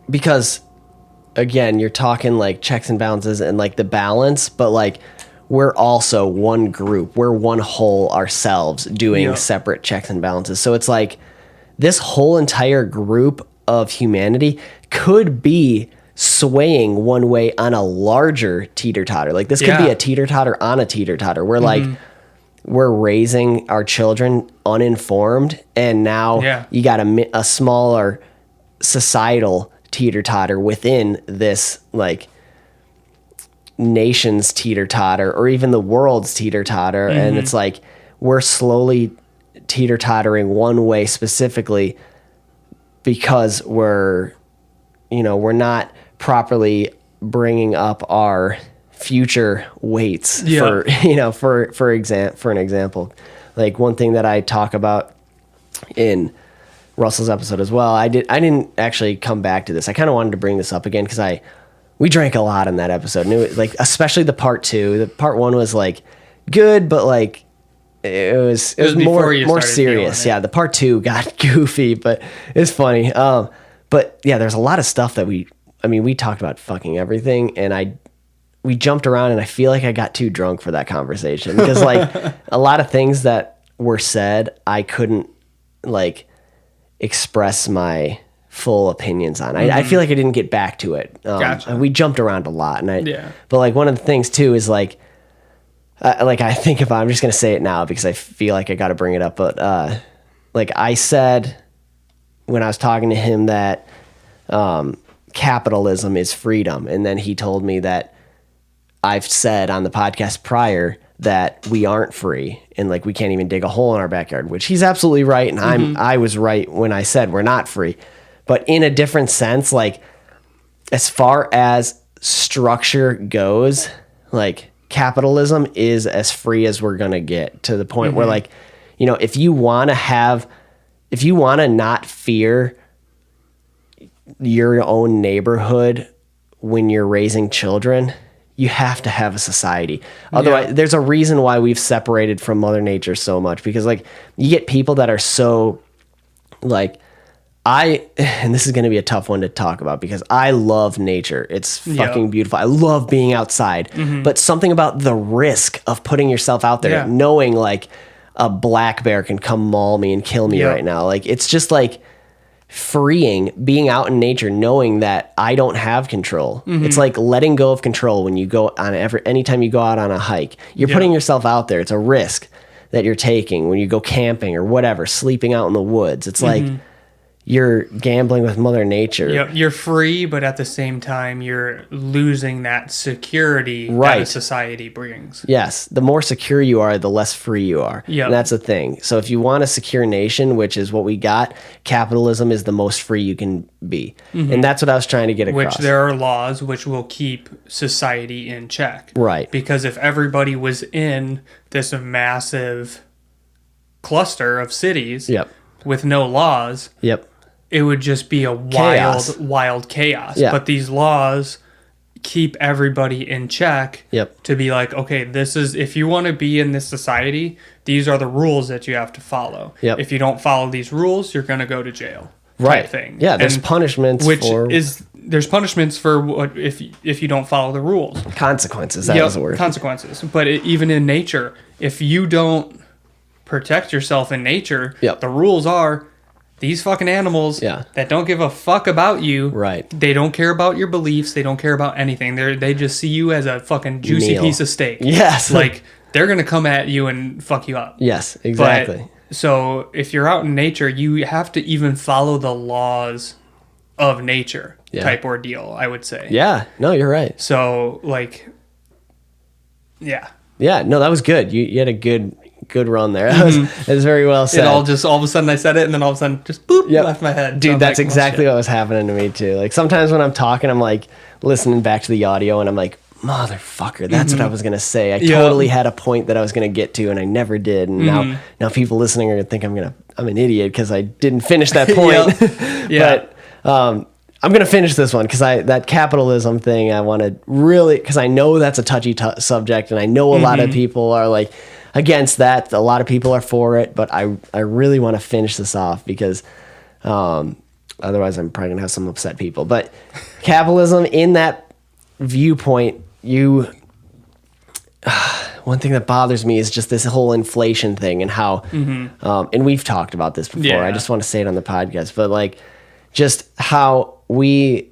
because again, you're talking like checks and balances and like the balance, but like we're also one group. We're one whole ourselves doing separate checks and balances. So it's like, this whole entire group of humanity could be swaying one way on a larger teeter-totter. Like this could be a teeter-totter on a teeter-totter. We're like, we're raising our children uninformed, and now you got a smaller societal teeter-totter within this like nation's teeter-totter or even the world's teeter-totter. And it's like, we're slowly teeter-tottering one way specifically because we're not properly bringing up our future weights for an example. Like one thing that I talk about in Russell's episode as well, I didn't actually come back to this. I kind of wanted to bring this up again because we drank a lot in that episode, and it was like, especially the part 2. The part 1 was like good, but like it was more serious. Yeah, the part 2 got goofy, but it's funny. But yeah, there's a lot of stuff that we talked about fucking everything, and we jumped around, and I feel like I got too drunk for that conversation because like a lot of things that were said, I couldn't like express my full opinions on. I feel like I didn't get back to it. Gotcha. We jumped around a lot, and but like one of the things too is like I think I'm just going to say it now because I feel like I got to bring it up. But like I said when I was talking to him that capitalism is freedom. And then he told me that I've said on the podcast prior that we aren't free and like we can't even dig a hole in our backyard, which he's absolutely right. And I was right when I said we're not free. But in a different sense, like as far as structure goes, like capitalism is as free as we're going to get, to the point where like, if you want to not fear your own neighborhood when you're raising children, you have to have a society. Otherwise, there's a reason why we've separated from Mother Nature so much, because like you get people that are so like, and this is going to be a tough one to talk about because I love nature. It's fucking beautiful. I love being outside, but something about the risk of putting yourself out there, knowing like a black bear can come maul me and kill me right now. Like, it's just like freeing being out in nature, knowing that I don't have control. It's like letting go of control when you go on anytime you go out on a hike, you're putting yourself out there. It's a risk that you're taking when you go camping or whatever, sleeping out in the woods. It's like, you're gambling with Mother Nature. Yep, you're free, but at the same time, you're losing that security that a society brings. Yes, the more secure you are, the less free you are. Yep. And that's the thing. So if you want a secure nation, which is what we got, capitalism is the most free you can be. And that's what I was trying to get across. Which there are laws which will keep society in check. Right. Because if everybody was in this massive cluster of cities with no laws... it would just be a wild chaos. But these laws keep everybody in check to be like, okay, this is, if you want to be in this society, these are the rules that you have to follow. If you don't follow these rules, you're going to go to jail. Type thing. Yeah, there's punishments there's punishments for what if you don't follow the rules. Consequences, that is the word. Consequences. But even in nature, if you don't protect yourself in nature, the rules are these fucking animals that don't give a fuck about you. Right. They don't care about your beliefs. They don't care about anything. They just see you as a fucking juicy piece of steak. Yes. Like, they're going to come at you and fuck you up. Yes, exactly. So if you're out in nature, you have to even follow the laws of nature type ordeal, I would say. Yeah. No, you're right. So, like, yeah. Yeah. No, that was good. You had a good run there. That was very well said. All of a sudden I said it, and then all of a sudden just boop, left my head. Dude, so that's like, exactly what was happening to me too. Like sometimes when I'm talking, I'm like listening back to the audio and I'm like, motherfucker, that's what I was going to say. I totally had a point that I was going to get to and I never did. And now people listening are going to think I'm an idiot because I didn't finish that point. But I'm going to finish this one because that capitalism thing, I want to really, because I know that's a touchy subject and I know a lot of people are like against that. A lot of people are for it, but I really want to finish this off because otherwise I'm probably going to have some upset people. But capitalism in that viewpoint, one thing that bothers me is just this whole inflation thing and how, and we've talked about this before. I just want to say it on the podcast, but like just how we,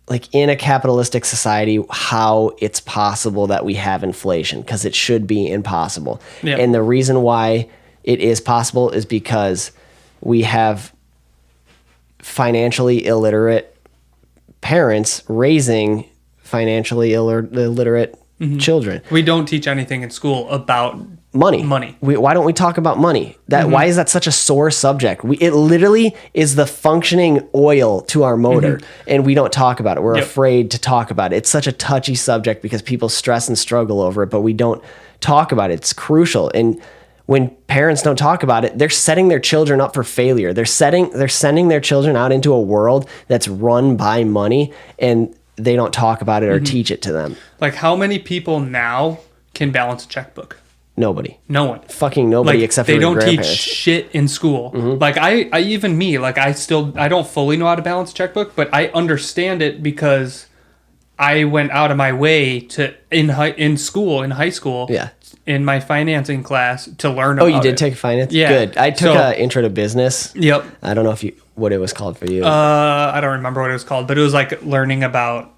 like in a capitalistic society, how it's possible that we have inflation because it should be impossible. And the reason why it is possible is because we have financially illiterate parents raising financially illiterate children. We don't teach anything in school about money. Why don't we talk about money? Why is that such a sore subject? It literally is the functioning oil to our motor, and we don't talk about it. We're afraid to talk about it. It's such a touchy subject because people stress and struggle over it, but we don't talk about it. It's crucial. And when parents don't talk about it, they're setting their children up for failure. They're sending their children out into a world that's run by money, and they don't talk about it or teach it to them. Like, how many people now can balance a checkbook? Nobody. No one. Fucking nobody, like, except for their grandparents. They don't teach shit in school. Like, I don't fully know how to balance a checkbook, but I understand it because I went out of my way to in high school. In my financing class to learn about it. Oh, you did take finance? Yeah. Good. I took intro to business. Yep. I don't know what it was called for you. I don't remember what it was called, but it was like learning about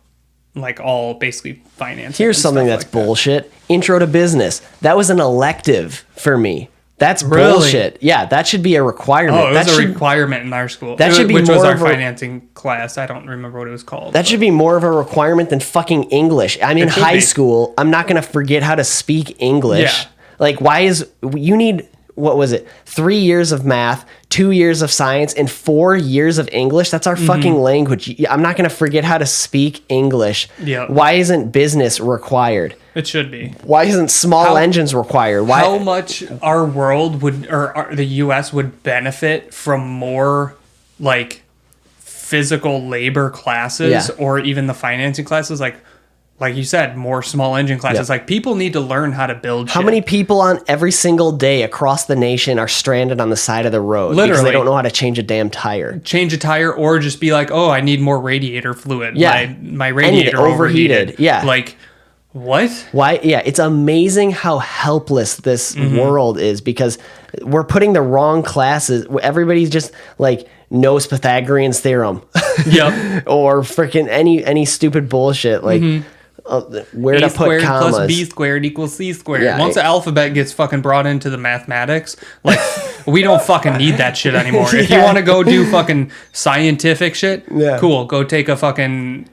like all basically finance. Here's something that's like bullshit. Intro to business. That was an elective for me. That's bullshit. Yeah, that should be a requirement. Oh, it was a requirement in our school. Which was our financing class. I don't remember what it was called. That should be more of a requirement than fucking English. I'm in high school. I'm not going to forget how to speak English. Yeah. Like, you need, what was it? 3 years of math, 2 years of science, and 4 years of English. That's our fucking language. I'm not going to forget how to speak English. Yeah. Why isn't business required? It should be. Why isn't small engines required? How much our world the U.S. would benefit from more like physical labor classes or even the financing classes, like you said, more small engine classes. Like, people need to learn how to build shit. How many people on every single day across the nation are stranded on the side of the road because they don't know how to change a damn tire? Change a tire, or just be like, oh, I need more radiator fluid. Yeah. My radiator overheated. Yeah. Like, what? Why? Yeah, it's amazing how helpless this world is because we're putting the wrong classes. Everybody's just like knows Pythagorean's theorem. Yep. Or freaking any stupid bullshit like where to put commas. Plus B squared equals C squared. Yeah, once the alphabet gets fucking brought into the mathematics, like we don't fucking need that shit anymore. If you want to go do fucking scientific shit, cool. Go take a fucking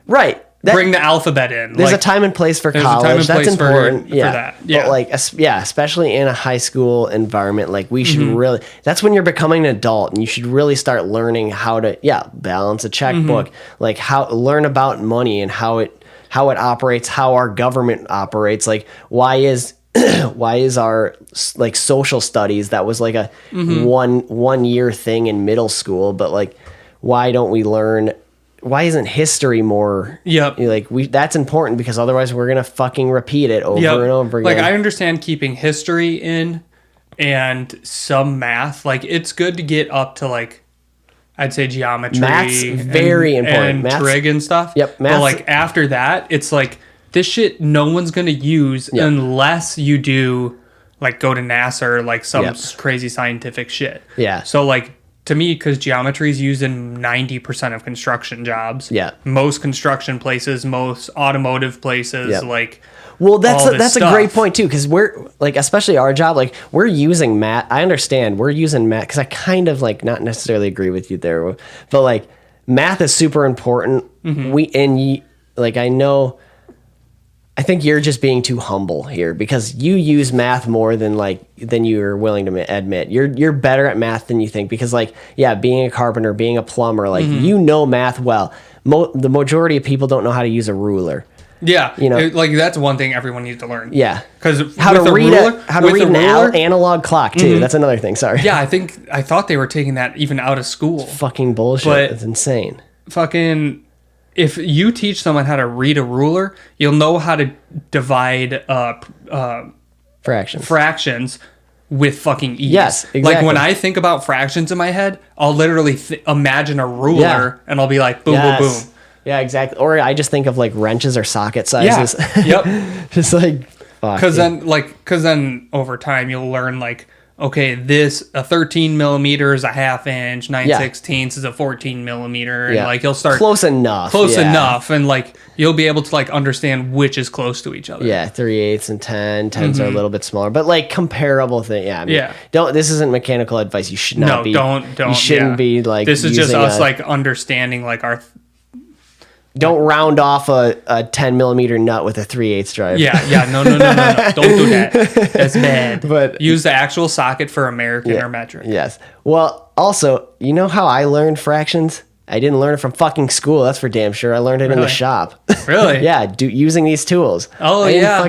bring the alphabet in. There's a time and place for college. That's important. For that. Yeah. But like, especially in a high school environment, like we should really, that's when you're becoming an adult and you should really start learning how to, balance a checkbook, like learn about money and how it operates, how our government operates. Like, why is our like social studies, that was like a 1 year thing in middle school, but like, why don't we learn? Why isn't history more? Like that's important because otherwise we're gonna fucking repeat it over and over again. Like, I understand keeping history in and some math. Like, it's good to get up to like, I'd say geometry. Math's very important. And trig and stuff. Yep. But like after that, it's like this shit no one's gonna use unless you do like go to NASA or like some crazy scientific shit. Yeah. So like, to me, because geometry is used in 90% of construction jobs. Yeah. Most construction places, most automotive places, like. Well, that's a great point too, because we're like, especially our job, like we're using math. I understand we're using math because I kind of like not necessarily agree with you there, but like math is super important. Like I think you're just being too humble here because you use math more than you're willing to admit. You're better at math than you think because like, yeah, being a carpenter, being a plumber, like math well. The majority of people don't know how to use a ruler. Yeah, like that's one thing everyone needs to learn. Yeah, because how to read an analog clock too. That's another thing. Sorry. Yeah, I thought they were taking that even out of school. It's fucking bullshit. It's insane. Fucking, if you teach someone how to read a ruler, you'll know how to divide fractions with fucking ease. Yes, exactly. Like when I think about fractions in my head, I'll literally imagine a ruler and I'll be like, boom, boom, boom. Yeah, exactly. Or I just think of like wrenches or socket sizes. Yeah. Yep. Just like, because then over time you'll learn like, okay, a 13 millimeter is a half inch, 9/16 is a 14 millimeter, and like you'll start close enough, and like you'll be able to like understand which is close to each other. Yeah, 3/8 and 10s are a little bit smaller, but like comparable thing. Yeah, I mean, don't. This isn't mechanical advice. You should not be. Don't. You shouldn't be like. This is just us like understanding like our. Don't round off a 10 millimeter nut with a 3/8 drive. Yeah. No. Don't do that. That's bad. But use the actual socket for American or metric. Yes. Well, also, you know how I learned fractions? I didn't learn it from fucking school. That's for damn sure. I learned it in the shop. Really? Yeah. Using these tools. Oh yeah.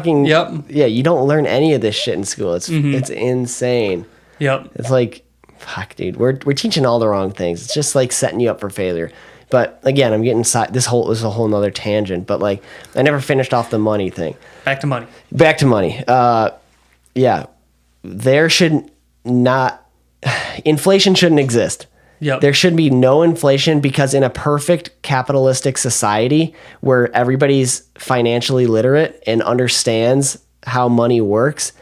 Yeah. You don't learn any of this shit in school. It's insane. Yep. It's like, fuck, dude. We're teaching all the wrong things. It's just like setting you up for failure. But again, I'm getting inside. This is a whole nother tangent. But like, I never finished off the money thing. Back to money. Yeah, there should not. Inflation shouldn't exist. Yep. There should be no inflation because in a perfect capitalistic society where everybody's financially literate and understands how money works,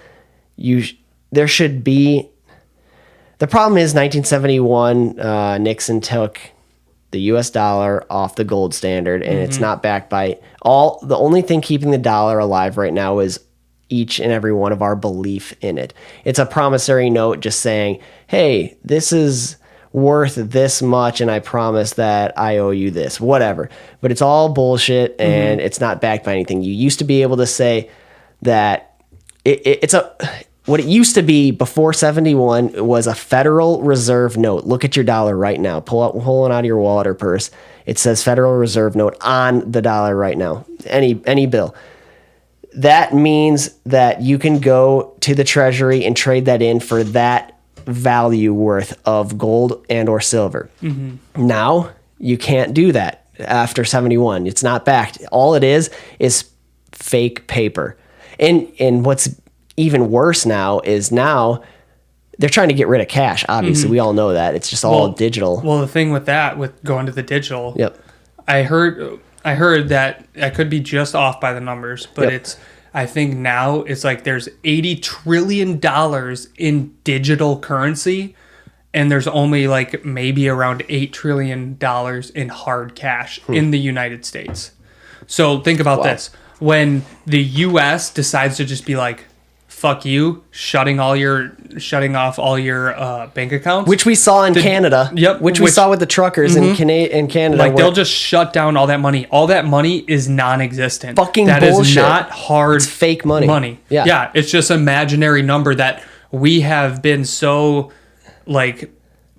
there should be. The problem is 1971, Nixon took the US dollar off the gold standard, and it's not backed by the only thing keeping the dollar alive right now is each and every one of our belief in it. It's a promissory note just saying, hey, this is worth this much and I promise that I owe you this, whatever. But it's all bullshit and it's not backed by anything. You used to be able to say that what it used to be before 71 was a Federal Reserve note. Look at your dollar right now. Pull one out of your wallet or purse. It says Federal Reserve note on the dollar right now. Any bill. That means that you can go to the Treasury and trade that in for that value worth of gold and or silver. Now, you can't do that after 71. It's not backed. All it is fake paper. And what's even worse now they're trying to get rid of cash. Obviously, we all know that. It's just all digital. Well, the thing with going to the digital, I heard that I could be just off by the numbers, but I think now it's like there's $80 trillion in digital currency, and there's only like maybe around $8 trillion in hard cash in the United States. So think about this. When the U.S. decides to just be like, fuck you, shutting off all your bank accounts, which we saw in Canada. Yep, which we saw with the truckers in Canada. Like they'll just shut down all that money. All that money is non-existent. Fucking that bullshit. Is not hard. It's fake money. Yeah. It's just imaginary number that we have been so like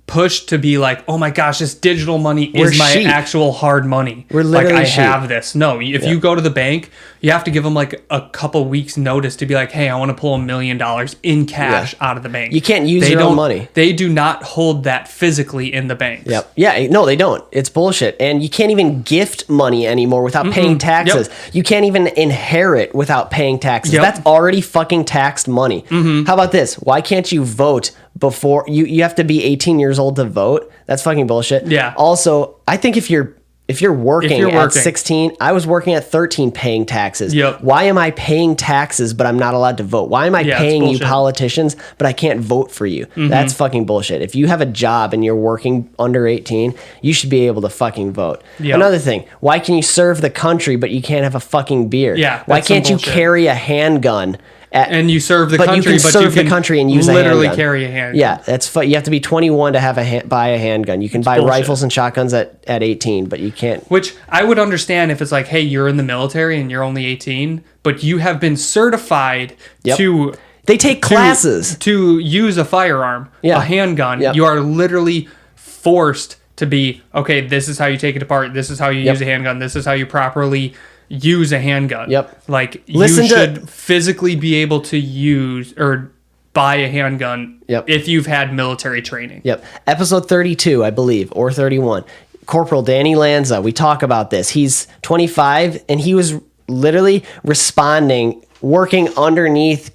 pushed to be like, oh my gosh, this digital money is my actual hard money. We're literally like I have this. No, if you go to the bank, you have to give them like a couple weeks notice to be like, hey, I want to pull $1 million in cash out of the bank. You can't use your own money. They do not hold that physically in the banks. Yep. Yeah, no, they don't. It's bullshit. And you can't even gift money anymore without paying taxes. Yep. You can't even inherit without paying taxes. Yep. That's already fucking taxed money. How about this? Why can't you vote before you have to be 18 years old to vote? That's fucking bullshit. Yeah. Also, I think if you're if you're working at 16, I was working at 13 paying taxes. Yep. Why am I paying taxes, but I'm not allowed to vote? Why am I paying you politicians, but I can't vote for you? That's fucking bullshit. If you have a job and you're working under 18, you should be able to fucking vote. Yep. Another thing, why can you serve the country, but you can't have a fucking beer? Yeah. Why can't you carry a handgun? And you serve the country, but you can serve the country and use literally a handgun. carry a handgun. Yeah, that's you have to be 21 to have buy a handgun. You can buy rifles and shotguns at 18, but you can't. Which I would understand if it's like, hey, you're in the military and you're only 18, but you have been certified to. They take classes to use a firearm, a handgun. Yep. You are literally forced to be, okay, this is how you take it apart. This is how you use a handgun. This is how you properly use a handgun. Yep. Like, you should physically be able to use or buy a handgun if you've had military training. Yep. Episode 32, I believe, or 31. Corporal Danny Lanza, we talk about this. He's 25, and he was literally responding, working underneath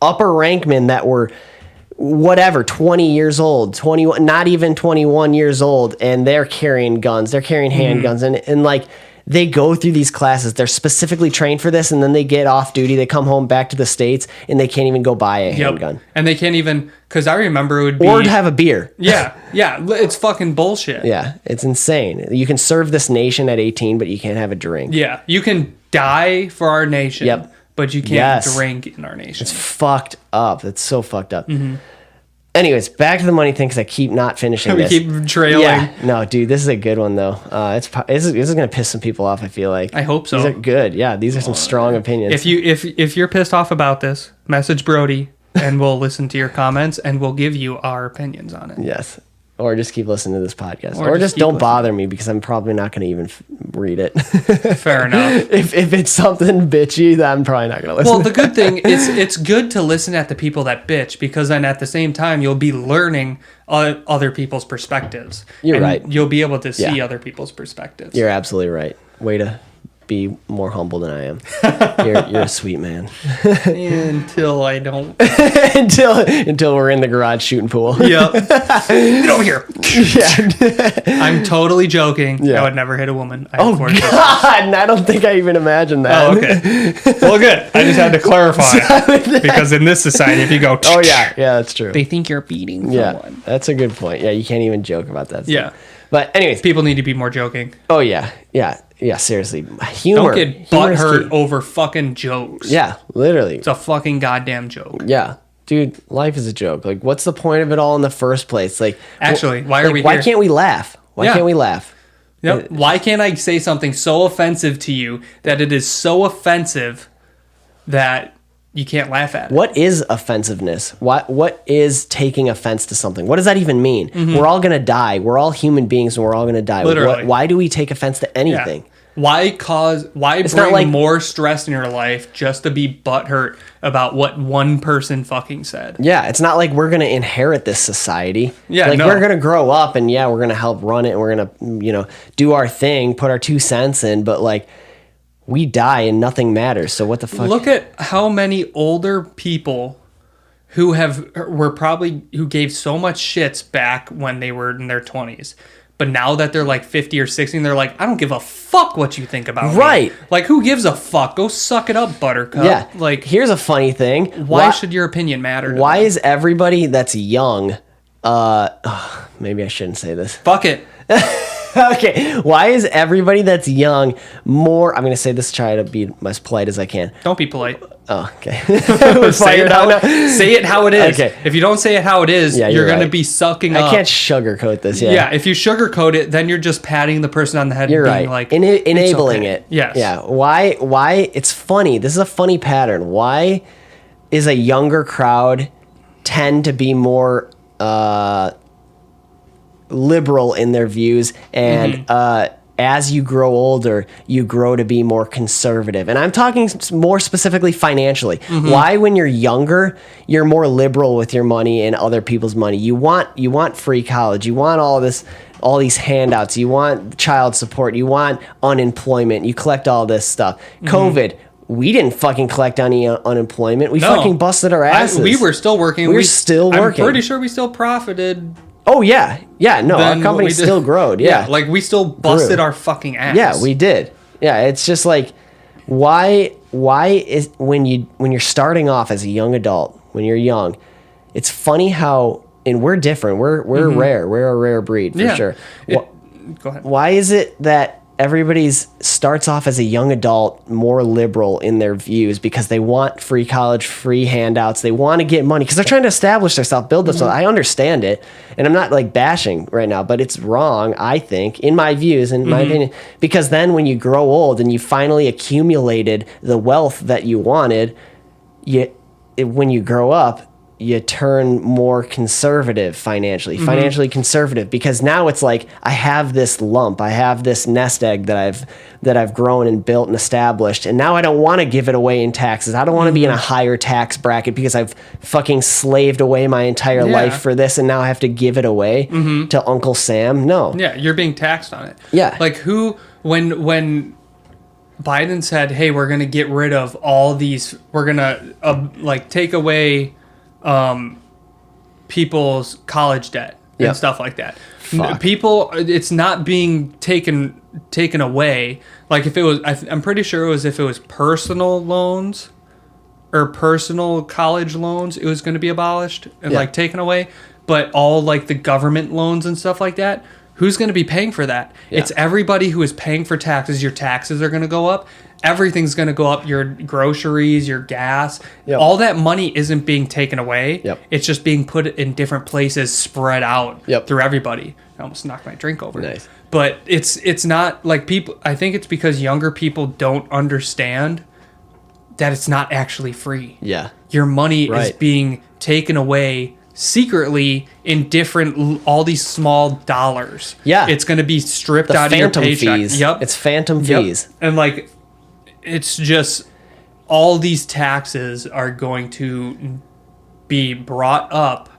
upper rankmen that were whatever, 20 years old, 21, not even 21 years old, and they're carrying guns. They're carrying handguns, and like, they go through these classes. They're specifically trained for this, and then they get off duty. They come home back to the States, and they can't even go buy a handgun. And they can't even, because I remember it would be... Or to have a beer. Yeah. It's fucking bullshit. Yeah, it's insane. You can serve this nation at 18, but you can't have a drink. Yeah, you can die for our nation, but you can't drink in our nation. It's fucked up. It's so fucked up. Anyways, back to the money thing, because I keep not finishing this. We keep trailing. Yeah, no, dude, this is a good one, though. This is going to piss some people off, I feel like. I hope so. These are good. Yeah, these are some strong opinions. If you're pissed off about this, message Brody, and we'll listen to your comments, and we'll give you our opinions on it. Yes. Or just keep listening to this podcast. Or just don't bother me, because I'm probably not going to even read it. Fair enough. If it's something bitchy, then I'm probably not going to listen. Well, the good thing is it's good to listen at the people that bitch, because then at the same time, you'll be learning other people's perspectives. You're right. You'll be able to see other people's perspectives. You're absolutely right. Way to be more humble than I am. You're a sweet man. Until I don't. until we're in the garage shooting pool. Yep. Get over here. Yeah. I'm totally joking. Yeah. I would never hit a woman. God! I don't think I even imagined that. Oh, okay. Well, good. I just had to clarify. Because in this society, if you go... Oh, yeah. Yeah, that's true. They think you're beating someone. Yeah, that's a good point. Yeah, you can't even joke about that stuff. Yeah. But anyways. People need to be more joking. Oh, yeah. Yeah. Yeah, seriously. Humor. Don't get butthurt over fucking jokes. Yeah, literally. It's a fucking goddamn joke. Yeah. Dude, life is a joke. Like, what's the point of it all in the first place? Like, actually, why are we here? Why can't we laugh? Why can't we laugh? Yep. Why can't I say something so offensive to you that it is so offensive that you can't laugh at it? What is offensiveness? What is taking offense to something? What does that even mean? We're all going to die. We're all human beings, and we're all going to die. Literally. Why do we take offense to anything? Yeah. Why bring more stress in your life just to be butthurt about what one person fucking said? Yeah, it's not like we're going to inherit this society. Yeah, like we're going to grow up, and we're going to help run it, and we're going to, do our thing, put our 2 cents in, but like we die and nothing matters. So what the fuck? Look at how many older people who gave so much shits back when they were in their 20s. But now that they're like 50 or 60, they're like, I don't give a fuck what you think about me. Right. Like, who gives a fuck? Go suck it up, buttercup. Yeah. Like, here's a funny thing. Why should your opinion matter? Why is everybody that's young, maybe I shouldn't say this. Fuck it. Okay. Why is everybody that's young more, I'm going to say this, try to be as polite as I can. Don't be polite. Oh, okay. Say it how it is. Okay. If you don't say it how it is, you're going to be sucking up. I can't sugarcoat this. Yeah. If you sugarcoat it, then you're just patting the person on the head. You're and being right. Like, enabling it. Yes. Yeah. Why? It's funny. This is a funny pattern. Why is a younger crowd tend to be more liberal in their views, and as you grow older, you grow to be more conservative. And I'm talking more specifically financially. Why, when you're younger, you're more liberal with your money and other people's money? You want free college. You want all these handouts. You want child support. You want unemployment. You collect all this stuff. COVID. We didn't fucking collect any unemployment. We fucking busted our asses. We were still working. We were still working. I'm pretty sure we still profited. Oh yeah. No, our company still growed. Yeah. Like we still busted our fucking ass. Yeah, we did. Yeah, it's just like, why is when you're starting off as a young adult, when you're young, it's funny how, and we're different. We're rare. We're a rare breed for sure. Go ahead. Why is it that everybody starts off as a young adult more liberal in their views because they want free college, free handouts, they want to get money because they're trying to establish themselves, build themselves. I understand it, and I'm not like bashing right now, but it's wrong, I think, in my views, in my opinion, because then when you grow old and you finally accumulated the wealth that you wanted, when you grow up, you turn more conservative financially conservative, because now it's like, I have this lump, I have this nest egg that I've grown and built and established, and now I don't want to give it away in taxes. I don't want to be in a higher tax bracket because I've fucking slaved away my entire life for this, and now I have to give it away to Uncle Sam. No. Yeah, you're being taxed on it. Yeah. Like when Biden said, "Hey, we're going to get rid of all these, we're going to like take away people's college debt and stuff like that." People, it's not being taken away. Like if it was, I'm pretty sure it was, if it was personal loans or personal college loans, it was going to be abolished and like taken away. But all like the government loans and stuff like that, who's going to be paying for that? It's everybody who is paying for taxes. Your taxes are going to go up. Everything's going to go up. Your groceries, your gas, all that money isn't being taken away. It's just being put in different places, spread out through everybody. I almost knocked my drink over. Nice. But it's not like people, I think it's because younger people don't understand that it's not actually free. Yeah. Your money is being taken away secretly in different, all these small dollars. Yeah. It's going to be stripped out of your paycheck. Fees. It's phantom fees. And like, it's just, all these taxes are going to be brought up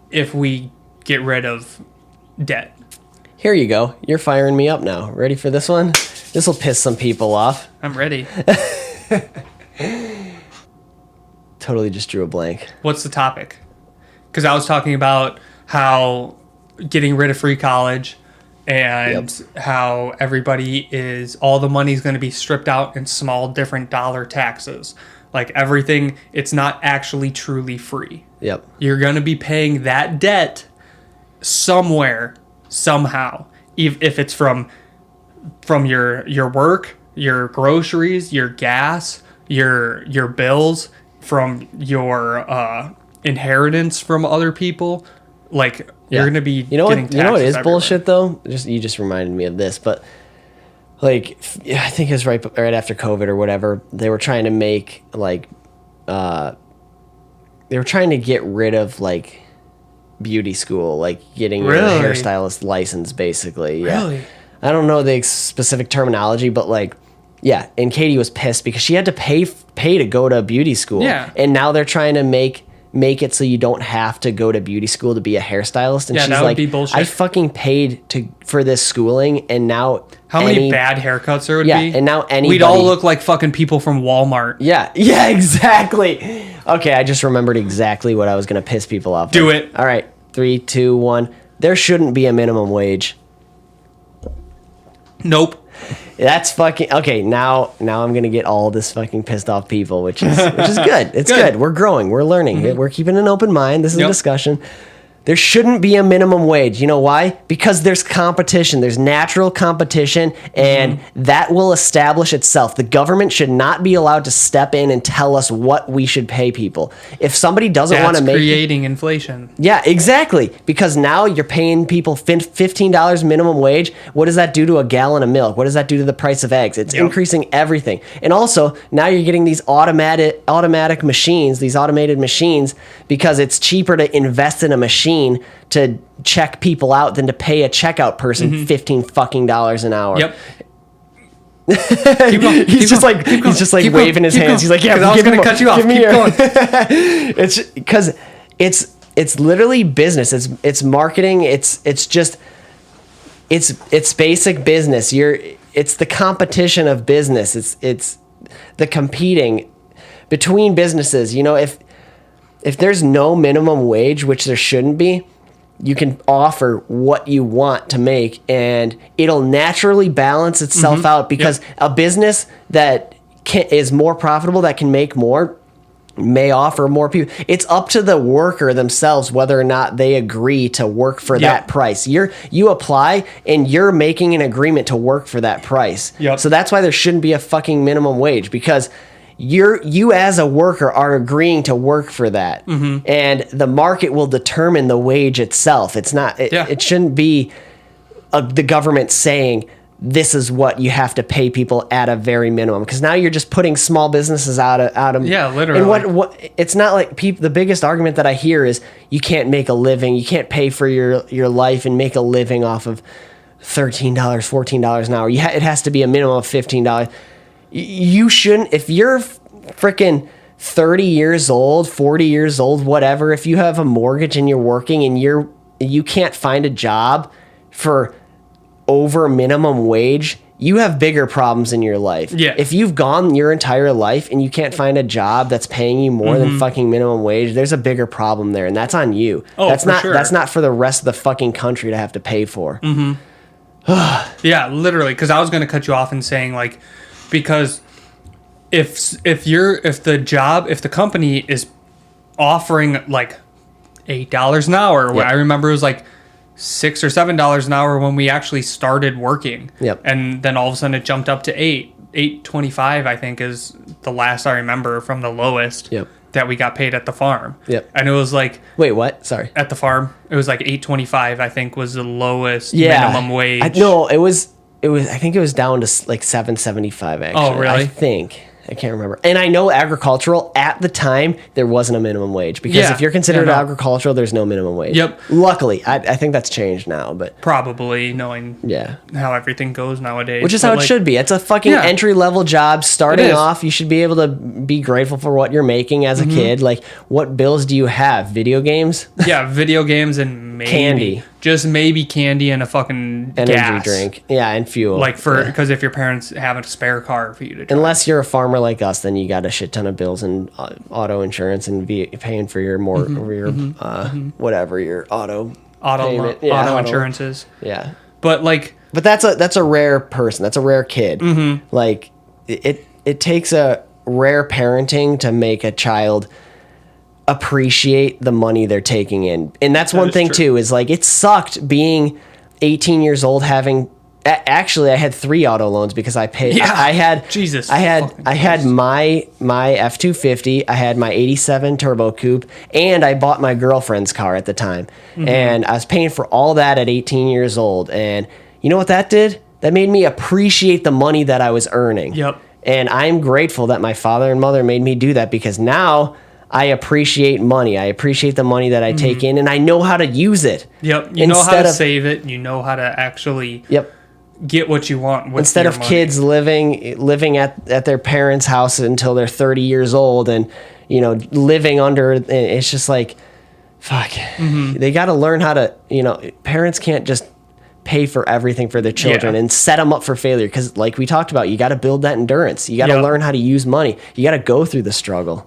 if we get rid of debt. Here you go. You're firing me up now. Ready for this one? This will piss some people off. I'm ready. Totally just drew a blank. What's the topic? Because I was talking about how getting rid of free college and how everybody is, all the money is going to be stripped out in small different dollar taxes. Like everything, it's not actually truly free. You're going to be paying that debt somewhere, somehow. If it's from your work, your groceries, your gas, your bills, from your inheritance from other people, like you're gonna be getting taxes. You know what is everywhere. bullshit though? You just reminded me of this, but like I think it was right after COVID or whatever, they were trying to make like they were trying to get rid of like beauty school, like getting a hairstylist license, basically. Really? I don't know the specific terminology, but like, yeah. And Katie was pissed because she had to pay to go to beauty school. Yeah. And now they're trying to make it so you don't have to go to beauty school to be a hairstylist. And she's that like, would be bullshit. I fucking paid for this schooling, and now how many bad haircuts there would be? And now we'd all look like fucking people from Walmart. Yeah, exactly. Okay, I just remembered exactly what I was gonna piss people off. Do it. All right, 3, 2, 1. There shouldn't be a minimum wage. Nope. That's fucking okay. Now I'm gonna get all this fucking pissed off people, which is good. It's good. We're growing. We're learning. We're keeping an open mind. This is a discussion. There shouldn't be a minimum wage. You know why? Because there's competition. There's natural competition, and that will establish itself. The government should not be allowed to step in and tell us what we should pay people. If somebody doesn't want to make... creating inflation. Yeah, exactly. Because now you're paying people $15 minimum wage. What does that do to a gallon of milk? What does that do to the price of eggs? It's increasing everything. And also, now you're getting these automatic machines, these automated machines, because it's cheaper to invest in a machine to check people out than to pay a checkout person $15 fucking an hour. Yep. He's just like waving his hands. He's like, yeah, I was going to cut you off. Keep going. It's because it's literally business. It's marketing. It's basic business. It's the competition of business. It's the competing between businesses. You know, if there's no minimum wage, which there shouldn't be, you can offer what you want to make, and it'll naturally balance itself out, because a business that is more profitable, that can make more, may offer more people. It's up to the worker themselves whether or not they agree to work for that price. You apply and you're making an agreement to work for that price. So that's why there shouldn't be a fucking minimum wage, because you as a worker are agreeing to work for that, and the market will determine the wage itself. It's not. It shouldn't be the government saying this is what you have to pay people at a very minimum, because now you're just putting small businesses out of literally. And what it's not like the biggest argument that I hear is you can't make a living, you can't pay for your life and make a living off of $13, $14 an hour. It has to be a minimum of $15. You shouldn't, if you're freaking 30 years old, 40 years old, whatever, if you have a mortgage and you're working and you can't find a job for over minimum wage, you have bigger problems in your life. If you've gone your entire life and you can't find a job that's paying you more than fucking minimum wage, there's a bigger problem there, and that's on you. That's not for the rest of the fucking country to have to pay for. Yeah, literally, because I was going to cut you off and saying, like, because if the company is offering like $8 an hour, I remember it was like $6 or $7 an hour when we actually started working. And then all of a sudden it jumped up to $8.25, I think, is the last I remember from the lowest that we got paid at the farm. And it was like, wait, what? Sorry. At the farm, it was like $8.25, I think, was the lowest minimum wage. I think it was down to like $7.75 actually. Oh, really? I think. I can't remember. And I know agricultural, at the time, there wasn't a minimum wage. Because if you're considered agricultural, there's no minimum wage. Luckily. I think that's changed now. But probably, knowing how everything goes nowadays. Which is how it should be. It's a fucking entry-level job. Starting off, you should be able to be grateful for what you're making as a kid. Like, what bills do you have? Video games? Yeah, video games and maybe candy. Just maybe candy and a fucking energy drink. Yeah, and fuel. Like, because if your parents have a spare car for you to drive. Unless you're a farmer like us, then you got a shit ton of bills and auto insurance and paying for your whatever your auto insurances. Yeah, but that's a rare person. That's a rare kid. Like it takes a rare parenting to make a child appreciate the money they're taking in. And that's one thing too, is like, it sucked being 18 years old having actually I had 3 auto loans because I paid I had my F-250, I had my 87 turbo coupe, and I bought my girlfriend's car at the time. And I was paying for all that at 18 years old. And you know what that did? That made me appreciate the money that I was earning. And I'm grateful that my father and mother made me do that, because now I appreciate money. I appreciate the money that I take in, and I know how to use it. You know how to save it. You know how to actually get what you want with instead of money. Kids living at their parents' house until they're 30 years old, and living under. It's just like, fuck. They got to learn how to. Parents can't just pay for everything for their children and set them up for failure, because like we talked about, you got to build that endurance. You got to learn how to use money. You got to go through the struggle.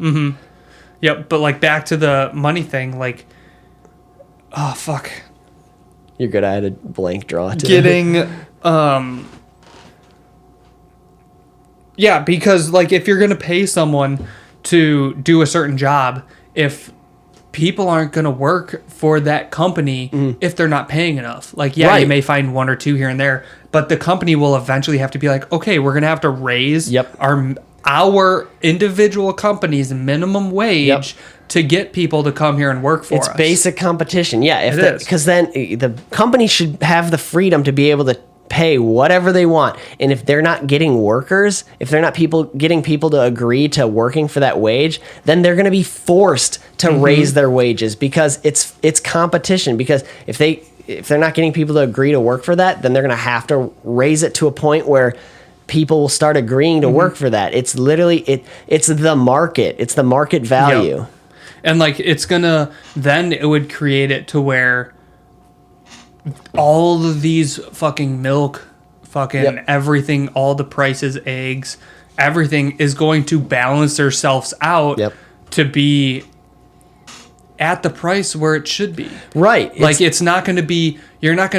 But like, back to the money thing, like, oh fuck, you're good. I had a blank draw too. Getting because like, if you're gonna pay someone to do a certain job, if people aren't gonna work for that company if they're not paying enough, like you may find 1 or 2 here and there, but the company will eventually have to be like, okay, we're gonna have to raise our individual company's minimum wage to get people to come here and work for us. It's basic competition. Because then the company should have the freedom to be able to pay whatever they want. And if they're not getting workers, if they're not getting people to agree to working for that wage, then they're going to be forced to raise their wages, because it's competition. Because if they're not getting people to agree to work for that, then they're going to have to raise it to a point where people will start agreeing to work for that. It's literally it's the market. It's the market value. And like, it would create it to where all of these fucking milk, everything, all the prices, eggs, everything is going to balance themselves out to be at the price where it should be. Right. Like you're not going to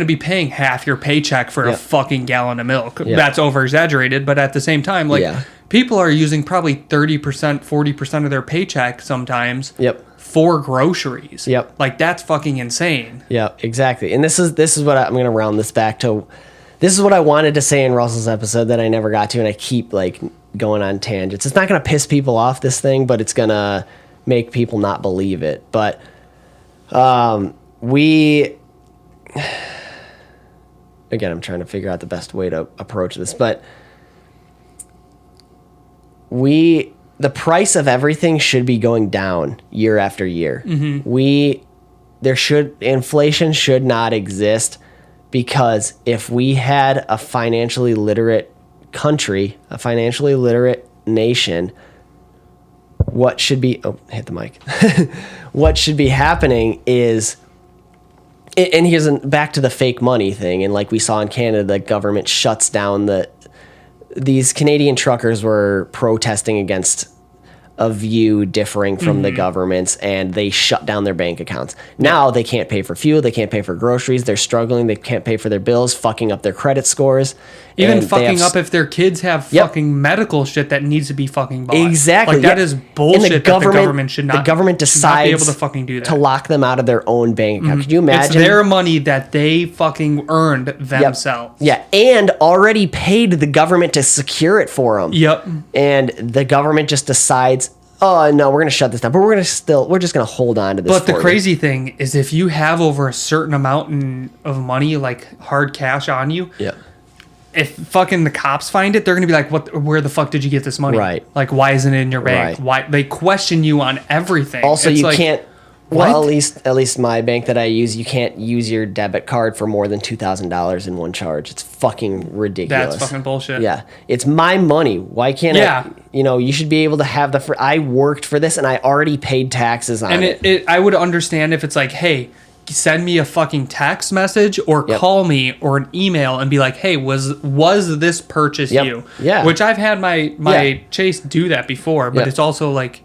be paying half your paycheck for a fucking gallon of milk. That's over exaggerated, but at the same time, like people are using probably 30%, 40% of their paycheck sometimes for groceries. Yep. Like that's fucking insane. Yeah, exactly. And this is what I'm going to round this back to. This is what I wanted to say in Russell's episode that I never got to, and I keep like going on tangents. It's not going to piss people off, this thing, but it's going to make people not believe it. But again, I'm trying to figure out the best way to approach this, but the price of everything should be going down year after year. Inflation should not exist, because if we had a financially literate country, a financially literate nation, what should be hit the mic. What should be happening is, and here's back to the fake money thing, and like we saw in Canada, the government shuts down these Canadian truckers were protesting against a view differing from the government's, and they shut down their bank accounts. Now they can't pay for fuel, they can't pay for groceries, they're struggling, they can't pay for their bills, fucking up their credit scores. Even fucking up if their kids have fucking medical shit that needs to be fucking bought. Exactly. Like that is bullshit. The government should not. The government decides be able to fucking do that. To lock them out of their own bank account. Could you imagine? It's their money that they fucking earned themselves. Yeah, and already paid the government to secure it for them. Yep. And the government just decides, oh no, we're gonna shut this down, but we're just gonna hold on to this. But the crazy thing is, if you have over a certain amount of money, like hard cash on you, if fucking the cops find it, they're gonna be like, "What? Where the fuck did you get this money? Right? Like, why isn't it in your bank? Right. Why?" They question you on everything. Also, it's you like, can't. Well, at least my bank that I use, you can't use your debit card for more than $2,000 in one charge. It's fucking ridiculous. That's fucking bullshit. Yeah, it's my money. Why can't I? You should be able to have I worked for this, and I already paid taxes on it. And I would understand if it's like, hey, send me a fucking text message or call me or an email and be like, hey, was this purchase you? Yeah. Which I've had my Chase do that before, but it's also like,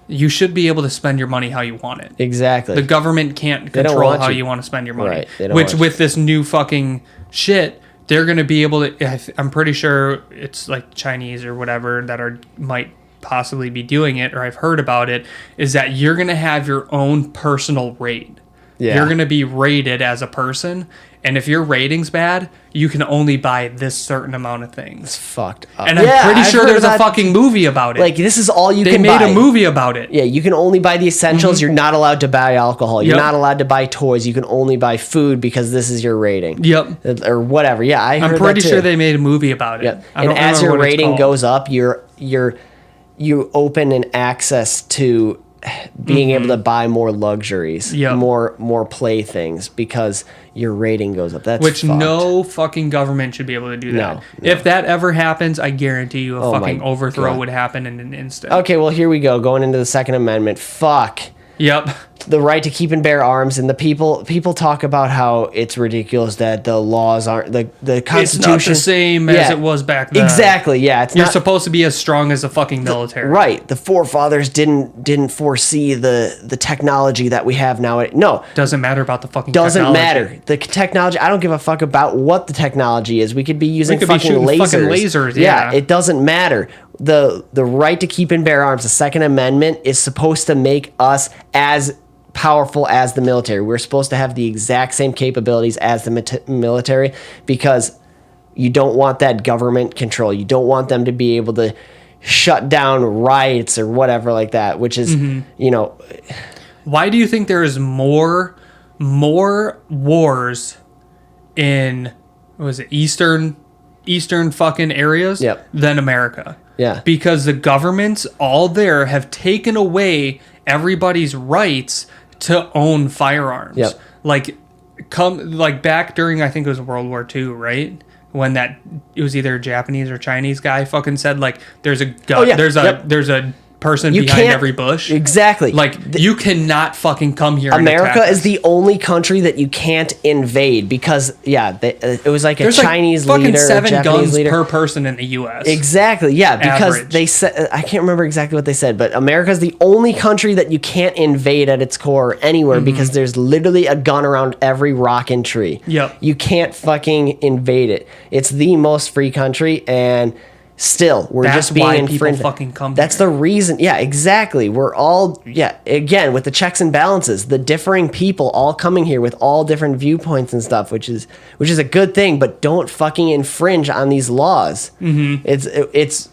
you should be able to spend your money how you want it. Exactly. The government can't control how you want to spend your money. Right. Which with this new fucking shit, they're going to be able to, I'm pretty sure it's like Chinese or whatever that might possibly be doing it, or I've heard about it, is that you're going to have your own personal rate. Yeah. You're going to be rated as a person, and if your rating's bad, you can only buy this certain amount of things. It's fucked up. And I'm pretty sure there's a fucking movie about it. Like, this is all you can buy. They made a movie about it. Yeah, you can only buy the essentials. You're not allowed to buy alcohol. You're not allowed to buy toys. You can only buy food because this is your rating. Yep. Or whatever. Yeah, I'm pretty sure they made a movie about it. Yep. And as your rating goes up, you open an access to being able to buy more luxuries, more playthings, because your rating goes up. That's which fucked. No fucking government should be able to do that. No. If that ever happens, I guarantee you a fucking overthrow would happen in an instant. Okay, well, here we go. Going into the Second Amendment. Fuck. Yep. The right to keep and bear arms, and the people talk about how it's ridiculous that the laws aren't the Constitution. It's not the same as it was back then. Exactly. Yeah, you're supposed to be as strong as the fucking military. Right. The forefathers didn't foresee the technology that we have now. No, doesn't matter about the fucking. Doesn't matter. The technology. I don't give a fuck about what the technology is. We could be using fucking lasers. Yeah, it doesn't matter. The right to keep and bear arms, the Second Amendment, is supposed to make us as powerful as the military. We're supposed to have the exact same capabilities as the military, because you don't want that government control. You don't want them to be able to shut down riots or whatever like that, which is, Why do you think there is more wars in, what was it, Eastern fucking areas than America? Yeah. Because the governments all there have taken away everybody's rights to own firearms. Yep. Like back during, I think it was World War II, right? When it was either a Japanese or Chinese guy fucking said, like, there's a gun, there's a person behind every bush. Exactly. Like, you cannot fucking come here. America is the only country that you can't invade because, it was like there's Chinese like leader, fucking 7 Japanese guns leader per person in the U.S. Exactly. Yeah, because Average. they said, I can't remember exactly what they said, but America is the only country that you can't invade at its core anywhere because there's literally a gun around every rock and tree. Yep. You can't fucking invade it. It's the most free country, and still, that's just being infringed. Fucking come That's here. the reason. Yeah, exactly. We're all, again, with the checks and balances, the differing people all coming here with all different viewpoints and stuff, which is a good thing, but don't fucking infringe on these laws. It's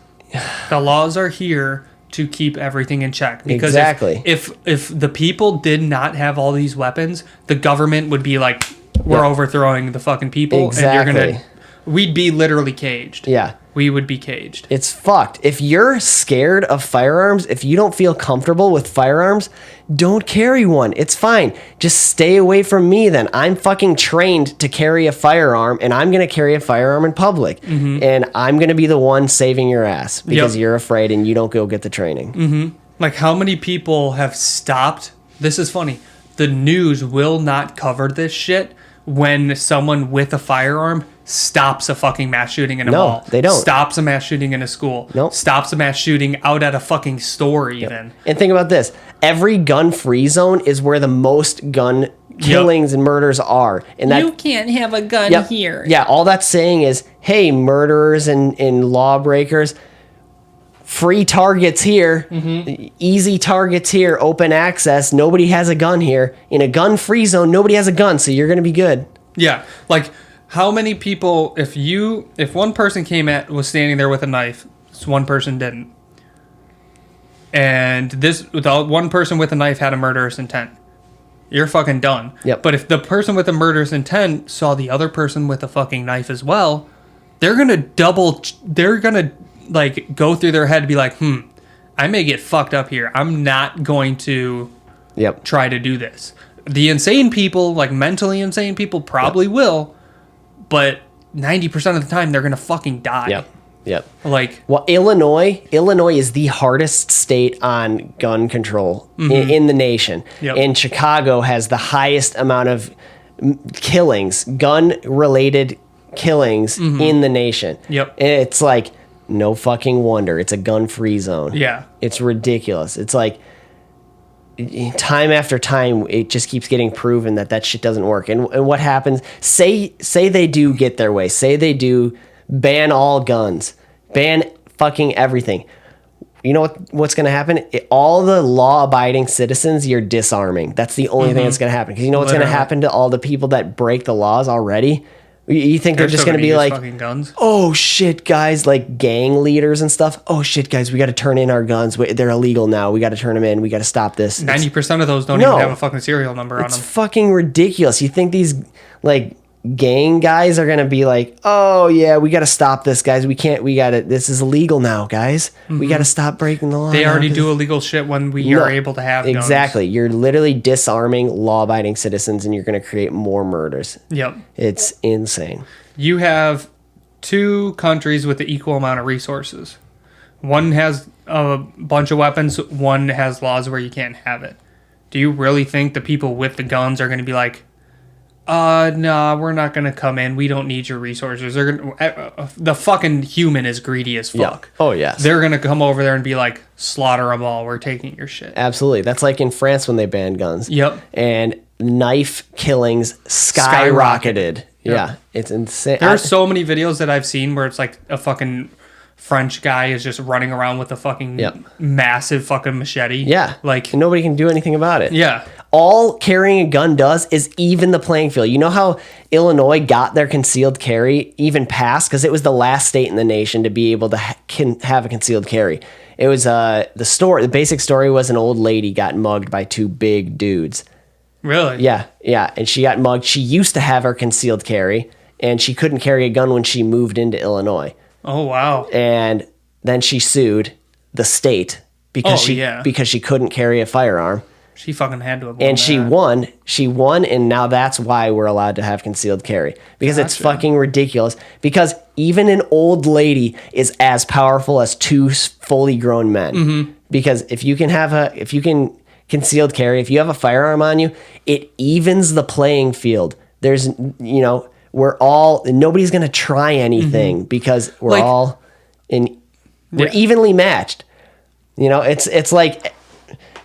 the laws are here to keep everything in check. Because exactly. if the people did not have all these weapons, the government would be like, we're overthrowing the fucking people. Exactly. And we'd be literally caged. Yeah. We would be caged. It's fucked. If you're scared of firearms, if you don't feel comfortable with firearms, don't carry one. It's fine. Just stay away from me then. I'm fucking trained to carry a firearm, and I'm going to carry a firearm in public. And I'm going to be the one saving your ass because you're afraid and you don't go get the training. Like, how many people have stopped? This is funny. The news will not cover this shit when someone with a firearm stops a fucking mass shooting in a mall. They don't. Stops a mass shooting in a school. Nope. Stops a mass shooting out at a fucking store even. And think about this. Every gun-free zone is where the most gun killings and murders are. And that, you can't have a gun here. Yeah, all that's saying is, hey, murderers and lawbreakers, free targets here, easy targets here, open access. Nobody has a gun here. In a gun-free zone, nobody has a gun, so you're going to be good. Yeah, like, how many people, if one person was standing there with a knife, this one person didn't, and the one person with a knife had a murderous intent, you're fucking done. Yep. But if the person with a murderous intent saw the other person with a fucking knife as well, they're gonna like go through their head and be like, I may get fucked up here. I'm not going to try to do this. The insane people, like mentally insane people, probably will, but 90% of the time they're gonna fucking die. Yep. Like, well, Illinois is the hardest state on gun control in the nation. And Chicago has the highest amount of killings, gun-related killings in the nation. And it's like, no fucking wonder. It's a gun-free zone. Yeah. It's ridiculous. It's like, time after time, it just keeps getting proven that shit doesn't work. And what happens, say they do get their way. Say they do ban all guns. Ban fucking everything. You know what's going to happen? All the law-abiding citizens, you're disarming. That's the only thing that's going to happen. Because you know what's going to happen to all the people that break the laws already? You think they're just going to be like, guns? Oh shit, guys, like gang leaders and stuff. Oh shit, guys, we got to turn in our guns. They're illegal now. We got to turn them in. We got to stop this. 90% of those don't even have a fucking serial number on them. It's fucking ridiculous. You think these like gang guys are going to be like, oh yeah, we got to stop this, guys. This is illegal now, guys. We got to stop breaking the law. They already do illegal shit when we are able to have guns. Exactly. You're literally disarming law-abiding citizens, and you're going to create more murders. Yep. It's insane. You have 2 countries with the equal amount of resources. One has a bunch of weapons. One has laws where you can't have it. Do you really think the people with the guns are going to be like, nah, we're not going to come in. We don't need your resources. They're gonna, the fucking human is greedy as fuck. Yeah. Oh, yes. They're going to come over there and be like, slaughter them all. We're taking your shit. Absolutely. That's like in France when they banned guns. Yep. And knife killings skyrocketed. Yeah. It's insane. There are so many videos that I've seen where it's like a fucking French guy is just running around with a fucking massive fucking machete. Yeah. Like, and nobody can do anything about it. Yeah. All carrying a gun does is even the playing field. You know how Illinois got their concealed carry even passed? Because it was the last state in the nation to be able to have a concealed carry. It was the basic story was an old lady got mugged by 2 big dudes. Really? Yeah. And she got mugged. She used to have her concealed carry, and she couldn't carry a gun when she moved into Illinois. Oh, wow. And then she sued the state because she couldn't carry a firearm. She fucking had to have won. And she won. She won, and now that's why we're allowed to have concealed carry. Because it's fucking ridiculous. Because even an old lady is as powerful as 2 fully grown men. because if you can concealed carry, if you have a firearm on you, it evens the playing field. There's, nobody's going to try anything because we're evenly matched. It's like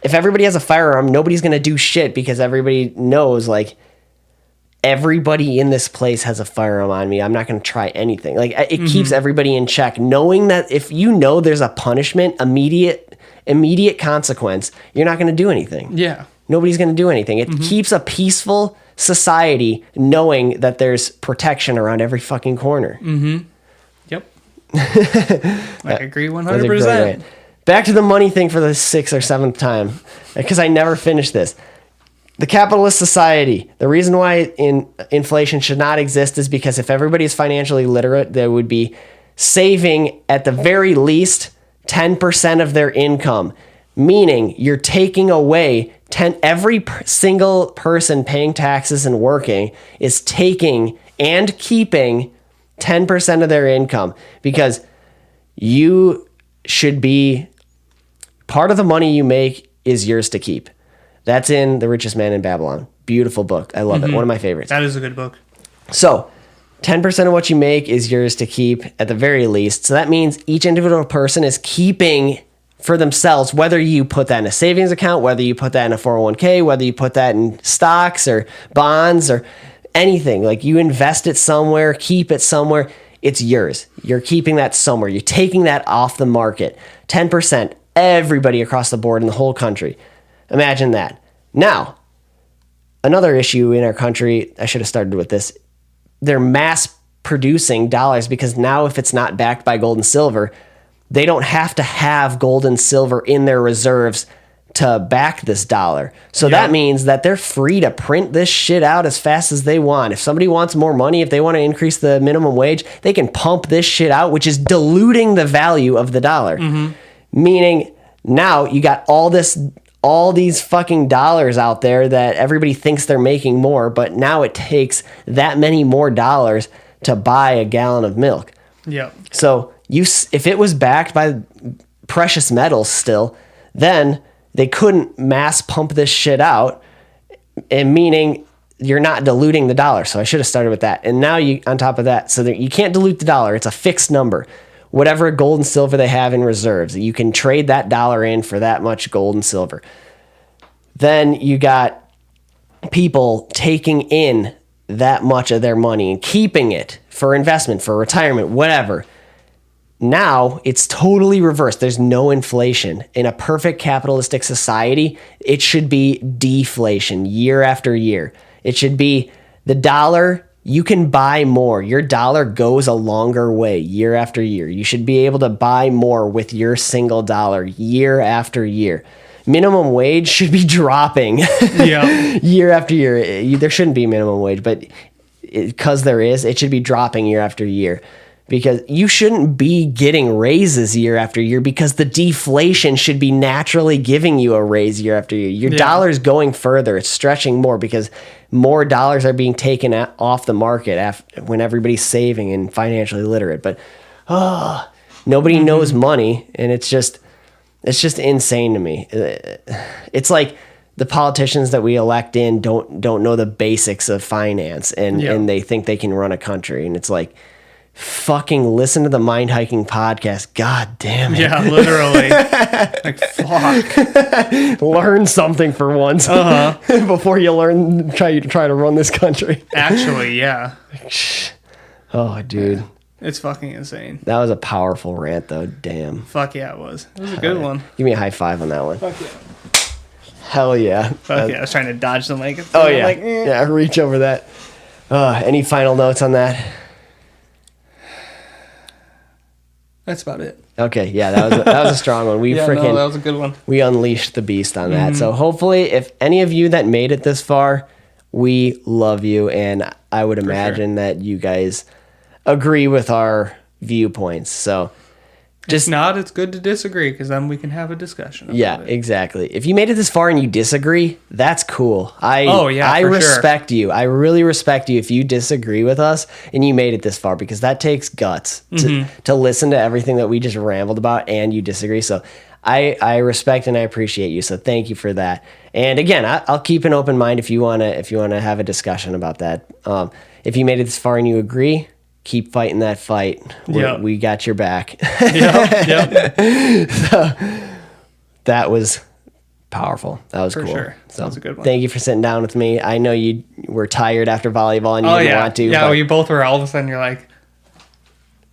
if everybody has a firearm, nobody's going to do shit because everybody knows like everybody in this place has a firearm on me. I'm not going to try anything. Like it keeps everybody in check, knowing that if there's a punishment, immediate consequence, you're not going to do anything. Yeah. Nobody's going to do anything. It keeps a peaceful society knowing that there's protection around every fucking corner. Yep. I agree 100%. Back to the money thing for the 6th or 7th time, because I never finished this. The capitalist society, the reason why inflation should not exist is because if everybody is financially literate, they would be saving at the very least 10% of their income, meaning you're taking away every single person paying taxes and working is taking and keeping 10% of their income, because you should be part of the money you make is yours to keep. That's in The Richest Man in Babylon. Beautiful book. I love it. One of my favorites. That is a good book. So 10% of what you make is yours to keep at the very least. So that means each individual person is keeping for themselves, whether you put that in a savings account, whether you put that in a 401k, whether you put that in stocks or bonds or anything. Like you invest it somewhere, keep it somewhere. It's yours. You're keeping that somewhere. You're taking that off the market. 10%, everybody across the board in the whole country. Imagine that. Now, another issue in our country, I should have started with this. They're mass producing dollars because now if it's not backed by gold and silver, they don't have to have gold and silver in their reserves to back this dollar. So that means that they're free to print this shit out as fast as they want. If somebody wants more money, if they want to increase the minimum wage, they can pump this shit out, which is diluting the value of the dollar. Meaning now you got all these fucking dollars out there that everybody thinks they're making more, but now it takes that many more dollars to buy a gallon of milk. Yeah. So if it was backed by precious metals still, then they couldn't mass pump this shit out, and meaning you're not diluting the dollar. So I should have started with that. And now on top of that, so that you can't dilute the dollar. It's a fixed number. Whatever gold and silver they have in reserves, you can trade that dollar in for that much gold and silver. Then you got people taking in that much of their money and keeping it for investment, for retirement, whatever. Now it's totally reversed. There's no inflation. In a perfect capitalistic society, it should be deflation year after year. It should be the dollar. You can buy more. Your dollar goes a longer way year after year. You should be able to buy more with your single dollar year after year. Minimum wage should be dropping year after year. There shouldn't be minimum wage, but because there is, it should be dropping year after year. Because you shouldn't be getting raises year after year, because the deflation should be naturally giving you a raise year after year. Your dollar's going further. It's stretching more because more dollars are being taken off the market when everybody's saving and financially literate. But nobody knows money, and it's just insane to me. It's like the politicians that we elect in don't know the basics of finance, and they think they can run a country. And it's like, fucking listen to the Mind Hiking podcast. God damn it. Yeah, literally. Like, fuck. Learn something for once before you try to run this country. Actually, yeah. Oh, dude. It's fucking insane. That was a powerful rant, though. Damn. Fuck yeah, it was. It was a good one. Give me a high five on that one. Fuck yeah. Hell yeah. Fuck yeah. I was trying to dodge the mic. Oh, yeah. Yeah, reach over that. Any final notes on that? That's about it. Okay, yeah, that was a strong one. that was a good one. We unleashed the beast on that. So hopefully, if any of you that made it this far, we love you, and I would imagine that you guys agree with our viewpoints. So just not, it's good to disagree, because then we can have a discussion about it. Exactly. If you made it this far and you disagree, that's cool. I respect you. I really respect you if you disagree with us and you made it this far, because that takes guts to listen to everything that we just rambled about and you disagree. So I respect and I appreciate you. So thank you for that. And again, I'll keep an open mind if you wanna have a discussion about that. If you made it this far and you agree, keep fighting that fight. We got your back. Yep. So that was powerful. That was cool. Sure. So that was a good one. Thank you for sitting down with me. I know you were tired after volleyball and you didn't want to. Yeah, you both were. All of a sudden, you're like,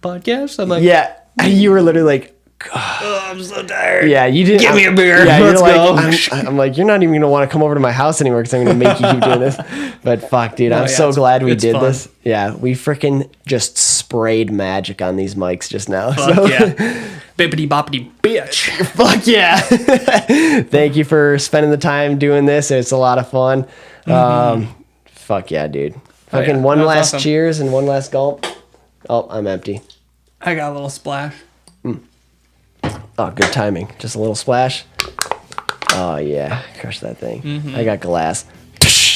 podcast? I'm like, yeah. You were literally like, oh, I'm so tired. Yeah, you didn't. Give me a beer. Yeah, Let's go. Go. I'm like, you're not even going to want to come over to my house anymore because I'm going to make you keep doing this. But fuck, dude, I'm so glad we did this. Yeah, we freaking just sprayed magic on these mics just now. Fuck yeah. Bippity boppity bitch. Fuck yeah. Thank you for spending the time doing this. It's a lot of fun. Fuck yeah, dude. Fucking one last cheers and one last gulp. Oh, I'm empty. I got a little splash. Oh, good timing. Just a little splash. Oh, yeah. Crush that thing. I got glass.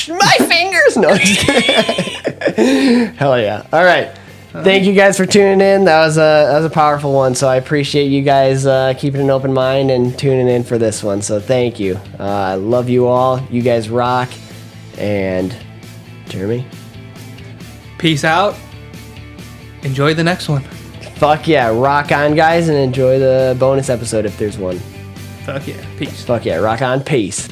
My fingers! No, just kidding. Hell yeah. All right. Thank you guys for tuning in. That was a powerful one. So I appreciate you guys keeping an open mind and tuning in for this one. So thank you. I love you all. You guys rock. And Jeremy? Peace out. Enjoy the next one. Fuck yeah. Rock on, guys, and enjoy the bonus episode if there's one. Fuck yeah. Peace. Fuck yeah. Rock on. Peace.